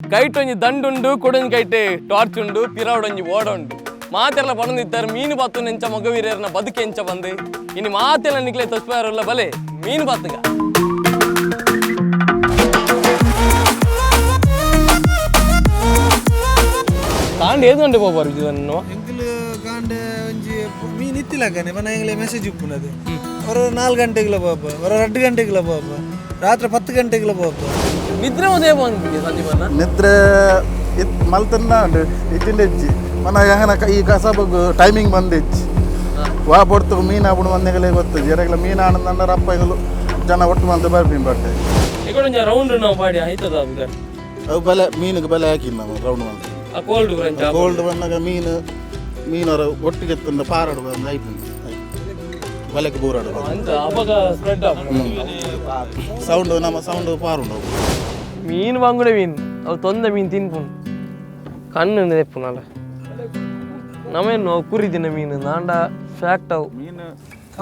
Kite ಒಂಜಿ ದಂಡುಂಡು ಕೊಡೊಂಜಿ kite torch ಉಂಡು ಪಿರಾವಡೊಂಜಿ ಓಡ ಉಂಡು ಮಾತೆಲ್ಲ ಪಣಂದಿತ್ತಾರೆ ಮೀನು ಬಾತು ನೆಂಚ ಮಗವೀರ್ಯರ್ನ ಬದುಕೆ ಎಂಚ ಬಂದು ಇನ್ನು ಮಾತೆಲ್ಲ ನಿಕ್ಲೆ ತಸ್ಪಾರಲ್ಲ ಬಲೆ ಮೀನು ಬಾತುಗ ಕಾಂಡ್ ಏದು ಗಂಟೆ ಹೋಗ್ಬಾರು ಇದನ್ನು ಕಾಂಡೆ ಒಂಜಿ ಮೀನು ಇತ್ತಿಲ್ಲಕನೆ ಬನ ಎಂಗ್ಲೆ ಮೆಸೇಜ್ ಉಪ್ಪುನದು ಅವರು 4 ಗಂಟೆಗಳ ಪಾಪ ಅವರು 2 ಗಂಟೆಗಳ ಪಾಪ ರಾತ್ರಿ 10 ಗಂಟೆಗಳ ಪಾಪ ನಿದ್ರೆ ಉದಯ ಬಂದ್ಬಿಟ್ಟು ಸಂದೀಪನ್ನ ನಿದ್ರೆ ಮಲ್ತನ್ನ ಇಚ್ಚಿಂದ ಹೆಚ್ಚಿ ಮನ ಹೆಂಗನ ಈ ಕಸಬಗ್ ಟೈಮಿಂಗ್ ಬಂದಿಚ್ಚಿ ವಾ ಪೊಡ್ತು ಮೀನು ಹಾಬಿಡು ಮಂದಿಗಳೇ ಗೊತ್ತು ಜರಗಳ ಮೀನು ಆನಂದ ಅಪ್ಪಗಳು ಜನ ಒಟ್ಟು ಮಂದ ಬರ್ತೀನಿ ಬಟ್ಟೆ ಈಗ ರೌಂಡ್ ನಾವು ಮಾಡಿ ಆಯ್ತದ ಅವು ಬಲೆ ಮೀನಿಗೆ ಬಲೆ ಹಾಕಿಲ್ಲ ನಾವು ರೌಂಡ್ ಮಂದಿ ಕೋಲ್ಡ್ ಬಂದಾಗ ಮೀನವರ ಒಟ್ಟಿಗೆ ತಂದ ಪಾರಾಡು ಬಂದು ಆಯ್ತು ಬಲೆಗೆ ಬೋರಾಡು ಸೌಂಡ್ ನಮ್ಮ ಸೌಂಡ್ ಪಾರುಂಡು ಮೀನು ಬಂಗುಡೆ ಮೀನು ಅವು ತೊಂದ ಮೀನು ತಿನ್ಪುಂಡು ಕಣ್ಣು ನೆಪ್ಪುನಲ್ಲ ನಮೇನು ಕುರಿದಿನ ಮೀನು ನಾಂಡ ಫ್ಯಾಕ್ಟ್ ಅವು ಮೀನು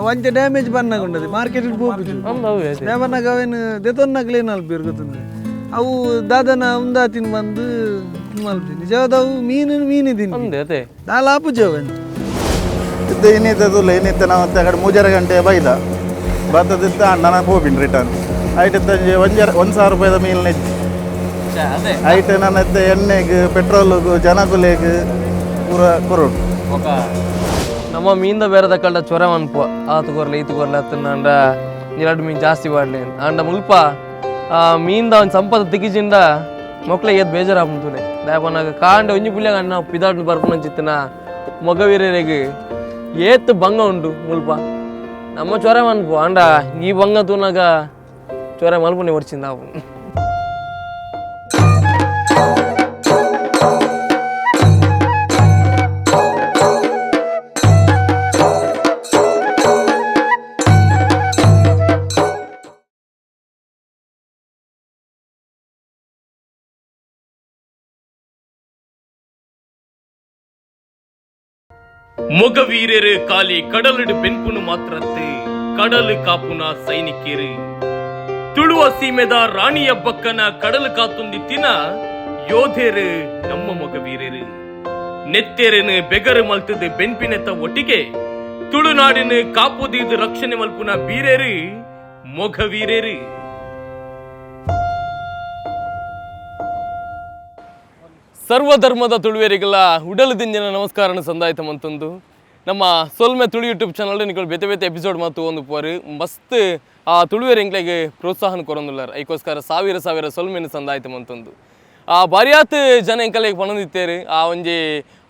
ಅವಂಚ ಡ್ಯಾಮೇಜ್ ಬನ್ನಾಗುಂಡದು ಮಾರ್ಕೆಟಿಗೆ ಹೋಗ್ಬಿಟ್ಟು ಡ್ಯಾಮರ್ನಾಗ ಅವೇನು ದೆತೊನ್ನಾಗಲೇ ನಾಲ್ಕು ಬೇರ್ಗೊತ್ತಂದ್ರೆ ಅವು ದಾದನ ಉಂದಾ ತಿನ್ ಬಂದು ಮಲ್ತೀನಿ ನಿಜವಾದವು ಮೀನು ತಿನ್ನಿ ಅದೇ ನಾಲ್ ಆಪುಜ ಅವನ್ ಇದ್ದು ಇನ್ನಿದ್ದದಿಲ್ಲ ಇನ್ನಿತ್ತ ನಾವು ಆ ಕಡೆ 3 ಗಂಟೆ ಬೈದ ಬರ್ತದಿತ್ತ ನಾನು ಹೋಗ್ಬಿನ್ ರಿಟರ್ನ್ ಐಟ್ $1,000 ರೂಪಾಯಿದ ಮೀನು ನೆಜ್ಜಿ ಐಟ್ ನನ್ನ ಎಣ್ಣೆಗೆ ಪೆಟ್ರೋಲ್ಗೂ ಜನಗುಲೆಗೆ ಪೂರ ಕೊರೋಡು ನಮ್ಮ ಮೀನ್ದ ಬೇರೆ ತಕ್ಕಳ್ಳ ಚೊರ ಅನ್ಪುವ ಆತು ಕೊರ್ಲೆ ಈತು ಕೊರ್ಲೆ ಅತ್ತಂಡ 2 ಮೀನು ಜಾಸ್ತಿ ಬಾಡ್ಲಿ ಅಂಡ ಮುಲ್ಪ ಮೀನ್ದ ಒಂದು ಸಂಪದ ತಿಗಿಜಿಂದ ಮಕ್ಳಿಗೆ ಏತ್ ಬೇಜಾರಾಗ್ತದೆ ದಾಪನಾಗ ಕಾಂಡ ಒಂಜಿ ಪುಲ್ಯಾಗ ನಾವು ಪಿದಾಡ್ ಬರ್ಕೊಂಡು ಚಿತ್ತನ ಮಗವೀರರಿಗೆ ಏತ್ ಬಂಗ ಉಂಡು ಮುಲ್ಪ ನಮ್ಮ ಚೊರ ಅನ್ಪು ಅಂಡ ಈ ಬಂಗ ತೂನಾಗ ಚೊರ ಮಲ್ಪನೆ ಹೊಡ್ಚಿಂದ ನಾವು ಮೊಗವೀರರು ಕಾಲಿ ಕಡಲಿಡು ಬೆನ್ಪುನು ಮಾತ್ರತ್ತೆ ಕಡಲು ಕಾಪುನ ಸೈನಿಕರು ತುಳುವ ಸೀಮೆದ ರಾಣಿಯ ಬಕ್ಕನ ಕಡಲು ಕಾತುಂದಿತ್ತಿನ ಯೋಧೇರು ನಮ್ಮ ಮೊಗವೀರರು ನೆತ್ತೆರನು ಬೆಗರು ಮಲ್ತದ ಬೆನ್ಪಿನೆತ್ತ ಒಟ್ಟಿಗೆ ತುಳುನಾಡಿನ ಕಾಪುದೀದು ರಕ್ಷಣೆ ಮಲ್ಪುನ ಬೀರೇರು ಮೊಗವೀರರು ಸರ್ವಧರ್ಮದ ತುಳುವೇರಿಗಳ ಉಡಲು ದಿಂಜಿನ ನಮಸ್ಕಾರ ಸಂದಾಯಿತ ಮಂತಂದು ನಮ್ಮ ಸೊಲ್ಮೆ ತುಳು ಯೂಟ್ಯೂಬ್ ಚಾನಲ್ ನಿಗಳು ಬೇತೆ ಬೇತೆ ಎಪಿಸೋಡ್ ಮತ್ತು ಒಂದು ಪೋರು ಮಸ್ತ್ ಆ ತುಳುವೇರಿ ಎಂಕ್ಲೆಗೆ ಪ್ರೋತ್ಸಾಹನ ಕೊರೊಂದುಲ್ಲಾರ ಐಕೋಸ್ಕರ ಸಾವಿರ ಸೊಲ್ಮೆನ ಸಂದಾಯಿತ ಮಂತಂದು ಬಾರಿಯಾತ್ ಜನ ಎಂಕಲೆಗೆ ಪಣದಿತ್ತೇರು ಆ ಒಂಜಿ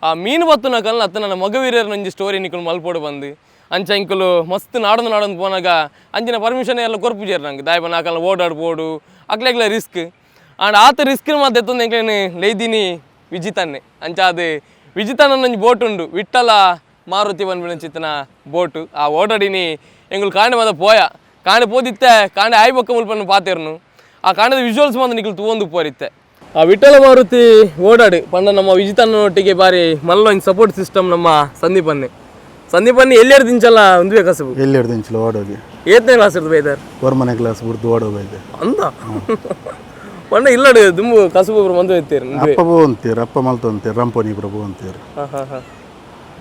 ಆ ಮೀನು ಬತ್ತುನ ಕಲ್ನ ಅತ್ತ ನನ್ನ ಮಗವೀರ್ಯರ್ನ ಒಂಜಿ ಸ್ಟೋರಿ ನಿಕ್ಕಲು ಮಲ್ಪೋಡು ಬಂದು ಅಂಚ ಇಂಕಲು ಮಸ್ತ್ ನಾಡೊಂದು ಪೋನಾಗ ಅಂಚಿನ ಪರ್ಮಿಷನ್ ಎಲ್ಲ ಕೊರ್ಪುಜೇರು ನಂಗೆ ದಾಯಬ ನಾಕಲ್ಲ ಓಡಾಡ್ಬೋದು ಅಕ್ಲೆಗ್ಲ ರಿಸ್ಕ್ ಅಂಡ್ ಆತ ರಿಸ್ಕ್ ಮಾತು ಎತ್ತೊಂದು ಎಂಕ್ಲೇನು ಲೈದಿನಿ ವಿಜಿತಾನೆ ಅಂಚ ಅದು ವಿಜಿತಾನ ಒಂಜಿ ಬೋಟ್ ಉಂಡು ವಿಠಲ ಮಾರುತಿ ಬಂದ್ಬಿಡ ಚಿತ್ತನ ಬೋಟು ಆ ಓಡಾಡಿನಿ ಎಂಗಳು ಕಾಂಡೆ ಮಾದ ಪೋಯ ಕಾಂಡೆ ಪೋದಿತ್ತೆ ಕಾಂಡೆ ಆಯ್ಬೊಕ್ಕ ಮುಲ್ಪನ್ನು ಪಾತೇರ್ನು ಆ ಕಾಂಡದ ವಿಜುವಲ್ಸ್ ಮಾತ್ರ ನಿಖಲ್ ತಗೊಂಡು ಪೋರಿತ್ತೆ ಆ ವಿಠಲ ಮಾರುತಿ ಓಡಾಡು ಪಂಡ ನಮ್ಮ ವಿಜಿತಾನೊಟ್ಟಿಗೆ ಬಾರಿ ಮಲ್ಲೊಂದು ಸಪೋರ್ಟ್ ಸಿಸ್ಟಮ್ ನಮ್ಮ ಸಂದೀಪನ್ನಿ ಎಲ್ಲೆರು ದಿಂಚಲ್ಲ ಒಂದುವೆ ಕಸಬು ಎಲ್ಲೆರಡು ದಿಂಚಲು ಓಡೋಗಿ ಏತನೇ ಕ್ಲಾಸ್ ಇರ್ತದೆ ಬೈದಾರ್ 4 ಕ್ಲಾಸ್ ಬಿಡ್ದು ಓಡೋಗೈತೆ ಅಂದ ಪಂಡ ಇಲ್ಲಡು ದುಂಬು ಕಸಬು ಮಂದು ಎತ್ತೀರಿ ಅಪ್ಪ ಬೋ ಅಂತೀರು ಅಪ್ಪ ಮಲ್ತು ಅಂತೀರು ರಂಪೋನಿ ಪ್ರಭು ಅಂತೀರು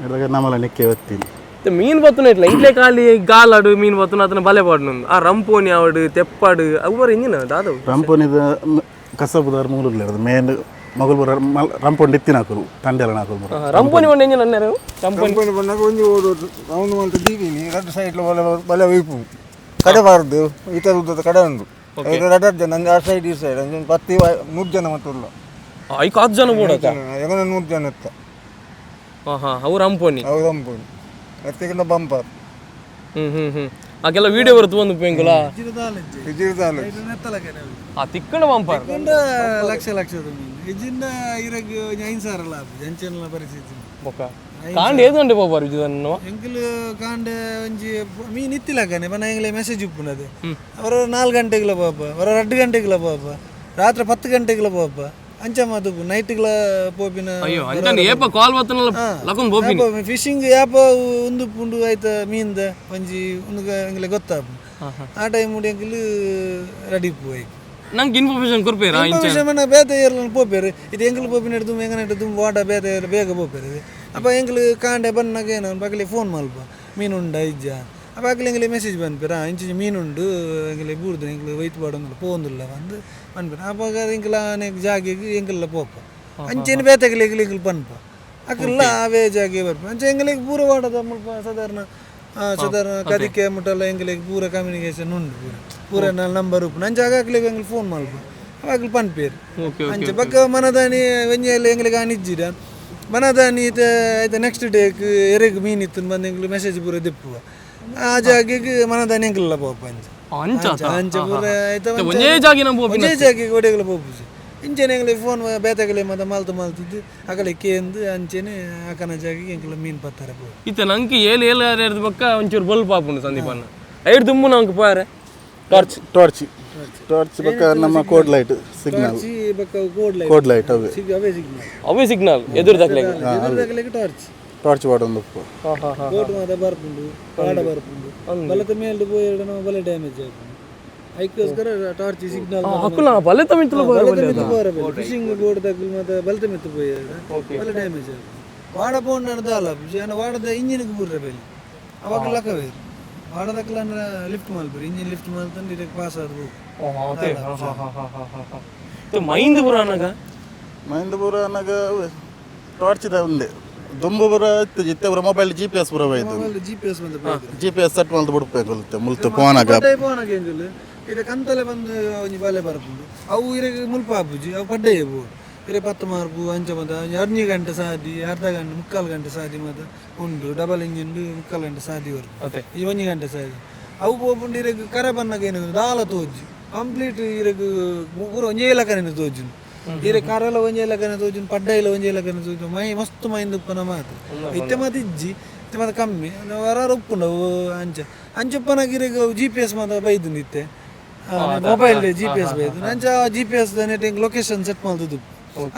ಇದಾಗ ನಮ್ಮಲ್ಲ ನಿಕ್ಕೆ ಓದ್ತೀನಿ ಮೀನು ಬತ್ತುನ ಇಟ್ಲ ಇಂಟ್ಲೆ ಖಾಲಿ ಗಾಲಾಡು ಮೀನು ಬತ್ತುನ ಅದನ್ನ ಬಲೆ ಪಾಡ್ನು ಆ ರಂಪೋನಿ ಆವಡು ತೆಪ್ಪಾಡು ಅವು ಇಂಜಿನ ದಾದವು ರಂಪೋನಿದ ಕಸಬುದಾರ ಮೂಲಗಳು ಮೇನ್ ಮಗಳು ರಂಪೊಂಡು ಎತ್ತಿನ ಹಾಕರು ತಂಡೆಲ್ಲ ಹಾಕರು ರಂಪೋನಿ ಒಂದು ಇಂಜಿನ ಅನ್ಯಾರು ಕಂಪನಿ ಬಂದಾಗ ಒಂಜಿ ಓಡೋದು ಅವನು ಅಂತ ದೀವಿನಿ 2 ಸೈಡ್ ಬಲೆ ವೈಪು ಕಡೆ ಬಾರದು ಈ ಥರ ಉದ್ದದ ಕಡೆ ಉಂಟು 2 ಜನ ನಂಗೆ ಆ ಸೈಡ್ ಈ ಸೈಡ್ 3 ಜನ ಮತ್ತಲ್ಲ 5 ಜನ ಬೋಡಕ 3 ಜನ ಇತ್ತ ಅವು ರಂಪೋನಿ ಎತ್ತಿಗಿಂತ ಬಂಪರ್ ಆಕೆಲ್ಲ ವಿಡಿಯೋ ಬರುತ್ತೆ ಒಂದು ಪೆಂಗುಲ ಆ ತಿಕ್ಕಣ ಬಂಪರ್ ಲಕ್ಷದ ಮೀನು ಇಜಿಂದ ಇರಗೆ 5,000 ಲಾಭ ಜಂಚನ ಪರಿಸ್ಥಿತಿ ಕಾಂಡೆ ಏದು ಗಂಟೆ ಹೋಗ್ಬಾರು ಇದನ್ನು ಎಂಕಲ್ ಕಾಂಡೆ ಒಂಜಿ ಮೀನು ಇತ್ತಿಲ್ಲಕನೆ ಬನ ಎಂಗ್ಲೆ ಮೆಸೇಜ್ ಉಪ್ಪುನದು ಅವರು 4 ಗಂಟೆಗಳ ಪಾಪ ಅವರು 2 ಗಂಟೆಗಳ ಪಾಪ ರಾತ್ರಿ 10 ಗಂಟೆಗಳ ಪಾಪ ಅಂಚ ಮಾತು ನೈಟ್ಗಳ ಪೋಪಿನ ಅಯ್ಯೋ ಅಂಚನೆ ಏಪ ಕಾಲ್ ಬತ್ತನಲ್ಲ ಲಕನ್ ಬೋಪಿನ ಫಿಶಿಂಗ್ ಯಾಪ ಒಂದು ಪುಂಡು ಆಯ್ತ ಮೀನ್ದ ಒಂಜಿ ಉಂದು ಎಂಗ್ಲೆ ಗೊತ್ತಾಪ ಆ ಟೈಮ್ ಮುಡಿ ಎಂಕಲ್ ರೆಡಿ ಪೋಯ್ ನಂಗೆ ಇನ್ಫಾರ್ಮೇಶನ್ ಕೊಡ್ಬೇರಾ ಇನ್ಫಾರ್ಮೇಶನ್ ಬೇತೆ ಇರಲ್ಲ ಪೋಪೇರು ಇದು ಎಂಗ್ಲು ಪೋಪಿನ ಹಿಡಿದು ಎಂಗನ ಹಿಡಿದು ವಾಟ ಬೇತೆ ಬೇಗ ಪೋಪೇರು ಅಪ್ಪ ಎಂಗ್ಲು ಕಾಂಡೆ ಬನ್ನಾಗ ಏನು ಬಗ್ಲಿ ಫೋನ್ ಮಲ್ಪ ಮೀನುಂಡ ಇಜ್ಜ ಅಪ್ಪ ಆಗ್ಲಿ ಎಂಗ್ಲಿ ಮೆಸೇಜ್ ಬಂದ್ಪೇರ ಇಂಚಿ ಮೀನುಂಡು ಎಂಗ್ಲಿ ಬೂರ್ದು ಎಂಗ್ಲು ವೈಟ್ ಬಾಡೊಂದು ಪೋಂದುಲ್ಲ ಬಂದು ಬಂದ್ಪೇರ ಅಪ್ಪಾಗ ಎಂಗ್ಲ ಅನೇಕ ಜಾಗಿಗೆ ಎಂಗ್ಲ ಪೋಪ ಅಂಚೆನ ಬೇತೆಗ್ಲಿ ಎಂಗ್ಲು ಪನ್ಪ ಅಕ್ಕಲ್ಲ ಅವೇ ಜಾಗೆ ಬರ್ಪ ಅಂಚೆ ಎಂಗ್ಲಿಗೆ ಪೂರ ವಾಡದ ಮುಲ್ಪ ಸಾಧಾರಣ ಕದಿಕೆ ಮುಟ್ಟಲ್ಲ ಎಂಗ್ಲಿಗೆ ಪೂರ ಕಮ್ಯುನಿಕೇಶನ್ ಉಂಡು ಪೂರ ನಂಬರ್ ಉಪ್ಪು ನಂಚೆ ಆಗಾಕ್ಲಿಗೆ ಎಂಗ್ಲು ಫೋನ್ ಮಲ್ಪ ಅವಾಗ್ಲಿ ಪನ್ಪೇರು ಅಂಚೆ ಬಕ್ಕ ಮನದಾನಿ ವೆಂಜೆಲ್ಲ ಎಂಗ್ಲಿಗೆ ಅನಿಜ್ಜಿಡ ಮನದಾನಿ ಆಯ್ತಾ ನೆಕ್ಸ್ಟ್ ಡೇಕ್ ಎರೆಗ್ ಮೀನಿತ್ತು ಬಂದು ಎಂಗ್ಲು ಮೆಸೇಜ್ ಪೂರ ದಿಪ್ಪುವ ಆ ಜಾಗಿಗೆ ಮನದಾನಿ ಎಂಗ್ಲಿಲ್ಲ ಪೋಪ ಅಂಚೆ ಪೂರ ಆಯ್ತಾ ಒಂದೇ ಜಾಗಿಗೆ ಒಡೆಗಲ ಪೋಪುಜಿ ಇಂಚೆನೆ ಎಂಗ್ಲಿಗೆ ಫೋನ್ ಬೇತಗಲೆ ಮತ್ತೆ ಮಾಲ್ತಿದ್ದು ಅಕಲೆ ಕೇಂದು ಅಂಚೆನೆ ಅಕನ ಜಾಗಿಗೆ ಎಂಗ್ಲ ಮೀನು ಪತ್ತಾರೆ ಪೋ ಇತ್ತ ನಂಗೆ ಏಳು ಬಕ್ಕ ಒಂಚೂರು ಬಲ್ಪ್ ಹಾಕೊಂಡು ಸಂದೀಪಣ್ಣ ಐದು ತುಂಬು ನಂಗೆ ಪಾರೆ ಟಾರ್ಚ್ ಬಕ್ಕ ನಮ್ಮ ಕೋಡ್ ಲೈಟ್ ಸಿಗ್ನಲ್ ಕೋಡ್ ಲೈಟ್ ಅವೇ ಸಿಗ್ನಲ್ ಎದುರು ತಕ್ಲೆಗೆ ಟಾರ್ಚ್ ವಾಡೊಂದು ಕೋಟ್ ಮಾತ ಬರ್ಪುಂಡು ಪಾಡ ಬರ್ಪುಂಡು ಬಲತ ಮೇಲ್ದು ಪೋಯಿಡ ನಾವು ಬಲೆ ಡ್ಯಾಮೇಜ್ ಆಯ್ತು ಐಕೋಸ್ಕರ ಟಾರ್ಚ್ ಸಿಗ್ನಲ್ ಹಕ್ಕುಲ ಬಲೆತ ಮಿತ್ತಲು ಫಿಶಿಂಗ್ ಬೋರ್ಡ್ ತಗ್ಲು ಮತ್ತೆ ಬಲತ ಮಿತ್ತು ಪೋಯಿಡ ಬಲೆ ಡ್ಯಾಮೇಜ್ ಆಯ್ತು ವಾಡ ಪೋಂಡು ನಡೆದಲ್ಲ ವಾಡದ ಇಂಜಿನ್ಗೆ ಬೂರ್ರೆ ಬೇಲಿ ಅವಾಗ ಲಕ್ಕವೇ ವಾಡದಕ್ಕಲ್ಲ ಲಿಫ್ಟ್ ಮಲ್ಪರು ಇಂಜಿನ್ ಲಿಫ್ಟ್ ಮಲ್ತಂದು ಇದಕ್ಕೆ ಪಾಸ್ ಆದ್ರು ಮೈಂದಪುರ ಅನ್ನಗ ಟಾರ್ಚ್ ಇದೆ ಒಂದೇ ದುಂಬುಪುರ ಜಿತ್ತೆಪುರ ಮೊಬೈಲ್ GPS ಪುರ ಹೋಯ್ತು GPS ಸೆಟ್ ಮಾಡ್ದು ಬಿಡ್ಬೇಕು ಮುಲ್ತು ಫೋನಾಗ ಇದು ಕಂತಲೆ ಬಂದು ಒಂಜಿ ಬಲೆ ಬರ್ಪುಂಡು ಅವು ಇರಗೆ ಮುಲ್ಪ ಆಪುಜಿ ಅವು ಪಡ್ಡೆ ಪೋ ಇರೆ 10 ಮಾರ್ಪು ಅಂಚ ಮತ್ತೆ 12 ಗಂಟೆ ಸಾದಿ ಅರ್ಧ ಗಂಟೆ 3/4 ಗಂಟೆ ಸಾದಿ ಮತ್ತೆ ಉಂಡು ಡಬಲ್ ಇಂಜಿನ್ 3/4 ಗಂಟೆ ಸಾದಿ ವರ್ಕು ಈ 1 ಗಂಟೆ ಸಾದಿ ಅವು ಪೋಪುಂಡು ಇರಗೆ ಕರೆ ಬನ್ನಾಗ ಏನು ದಾಲ ತೋಜಿ ಕಂಪ್ಲೀಟ್ ಇರಗೆ ಪೂರ ಒಂಜೇ ಲಕನೆ ತೋಜುನು ಇರೆ ಕಾರೆಲ್ಲ ಒಂಜೇ ಲಕನೆ ತೋಜುನು ಪಡ್ಡೈಲ ಒಂಜೇ ಲಕನೆ ತೋಜುನು ಮೈ ಮಸ್ತ್ ಮೈಂದು ಉಪ್ಪನ ಮಾತು ಇತ್ತೆ ಮತ್ತೆ ಇಜ್ಜಿ ಇತ್ತೆ ಮತ್ತೆ ಕಮ್ಮಿ ವರಾರು ಉಪ್ಪುಂಡು ಅಂಚಪ್ಪನಾಗ ಇರಗೆ GPS ಮಾತ ಬೈದು ನಿತ್ತೆ ಮೊಬೈಲ್ GPS ಬೈದು ಅಂಚ GPS ನೆಟ್ ಲೊಕೇಶನ್ ಸೆಟ್ ಮಾಡ್ತದ್ದು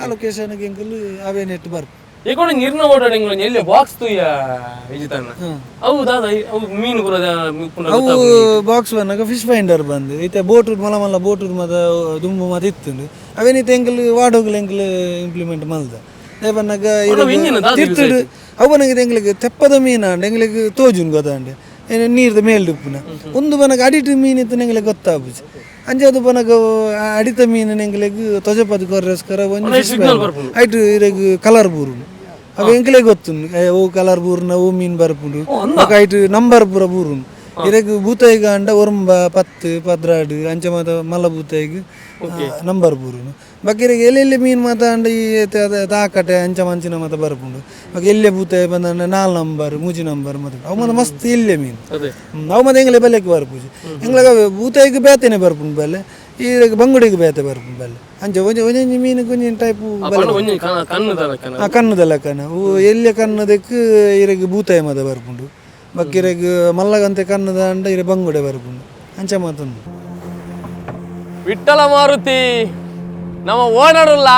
ಆ ಲೊಕೇಶನ್ಗೆ ಎಂಕಲ್ ಅವೇ ನೆಟ್ ಬರ್ಪ ಏಕೋಣ ನೀರ್ನ ಓಡಾಡಿಂಗ್ ಎಲ್ಲಿ ಬಾಕ್ಸ್ ತುಯ್ಯ ವಿಜಿತಣ್ಣ ಅವು ದಾದ ಅವು ಮೀನು ಕೂಡ ಅವು ಬಾಕ್ಸ್ ಬಂದಾಗ ಫಿಶ್ ಫೈಂಡರ್ ಬಂದು ಐತೆ ಬೋಟೂರ್ ಮಲ ಬೋಟೂರ್ ಮತ್ತೆ ದುಂಬು ಮತ್ತೆ ಇತ್ತು ಅವೇನಿತ್ತು ಎಂಕಲ್ ವಾಡೋಗ್ಲು ಎಂಕಲ್ ಇಂಪ್ಲಿಮೆಂಟ್ ಮಲ್ದ ಬಂದಾಗ ತಿರ್ತಿಡು ಅವು ನನಗೆ ಎಂಗ್ಲಿಗೆ ತೆಪ್ಪದ ಮೀನ ಎಂಗ್ಲಿಗೆ ತೋಜುನ್ ಗೊತ್ತಾಂಡೆ ನೀರ್ದ ಮೇಲ್ದು ಉಪ್ಪುನ ಒಂದು ಬನಗ ಅಡಿಟ್ ಮೀನಿತ್ತು ಎಂಗ್ಲಿಗೆ ಗೊತ್ತಾಪುಜಿ ಅಂಜದು ಬನಗ ಅಡಿತ ಮೀನು ಎಂಗ್ಲಿಗೆ ತೊಜಪದ ಕೊರ್ರೆಸ್ಕರ ಒಂದು ಐಟು ಇರಗ ಕಲರ್ ಬೂರು ಅವು ಎಂಕ್ಲೆ ಗೊತ್ತು ಓ ಕಲರ್ ಬೂರ್ನ ಓ ಮೀನು ಬರ್ಪುಂಡು ಐಟು ನಂಬರ್ ಪೂರ ಬೂರುನು ಇರಗ ಬೂತಾಯಿಗ ಅಂಡ ಒರಂಬ 10 16 ಅಂಚ ಮಾತ ಮಲ್ಲ ಬೂತಾಯಿಗ ನಂಬರ್ ಬೂರುನು ಬಗ್ಗೆರಿಗೆ ಎಲ್ಲೆಲ್ಲಿ ಮೀನು ಮಾತ ಅಂಡ ಈ ತಾಕಟೆ ಅಂಚ ಮಂಚಿನ ಮಾತ ಬರ್ಪುಂಡು ಬಗ್ ಎಲ್ಲೆ ಬೂತಾಯಿ ಬಂದ 4 ನಂಬರ್ 3 ನಂಬರ್ ಮತ್ತೆ ಅವು ಮಾತ ಮಸ್ತ್ ಇಲ್ಲೆ ಮೀನು ಅವು ಮತ್ತೆ ಎಂಗ್ಲೆ ಬೆಲೆಗೆ ಬರ್ಪುಜಿ ಎಂಗ್ಲಾಗ ಬೂತಾಯಿಗೆ ಬೇತೆನೆ ಬರ್ಪುಂಡು ಬೆಲೆ ಈಗ ಬಂಗುಡಿಗೆ ಬೇತೆ ಬರ್ಪುಂಡು ಬೆಲೆ ಅಂಚ ಒಂಜಿ ಮೀನು ಕೊಂಚ ಟೈಪು ಕಣ್ಣುದಲ್ಲ ಕಣ್ಣ ಎಲ್ಲೆ ಕಣ್ಣದಕ್ಕೆ ಇರಗೆ ಬೂತಾಯಿ ಮಾತ ಬರ್ಪುಂಡು ಬಕ್ಕಿರಗೆ ಮಲ್ಲಗಂತೆ ಕಣ್ಣದ ಅಂಡ ಇರೆ ಬಂಗುಡೆ ಬರ್ಪುಂಡು ಅಂಚ ಮಾತುಂಡು ವಿಠ್ಠಲ ಮಾರುತಿ ನಮ್ಮ ಓಡಾಡಲ್ಲ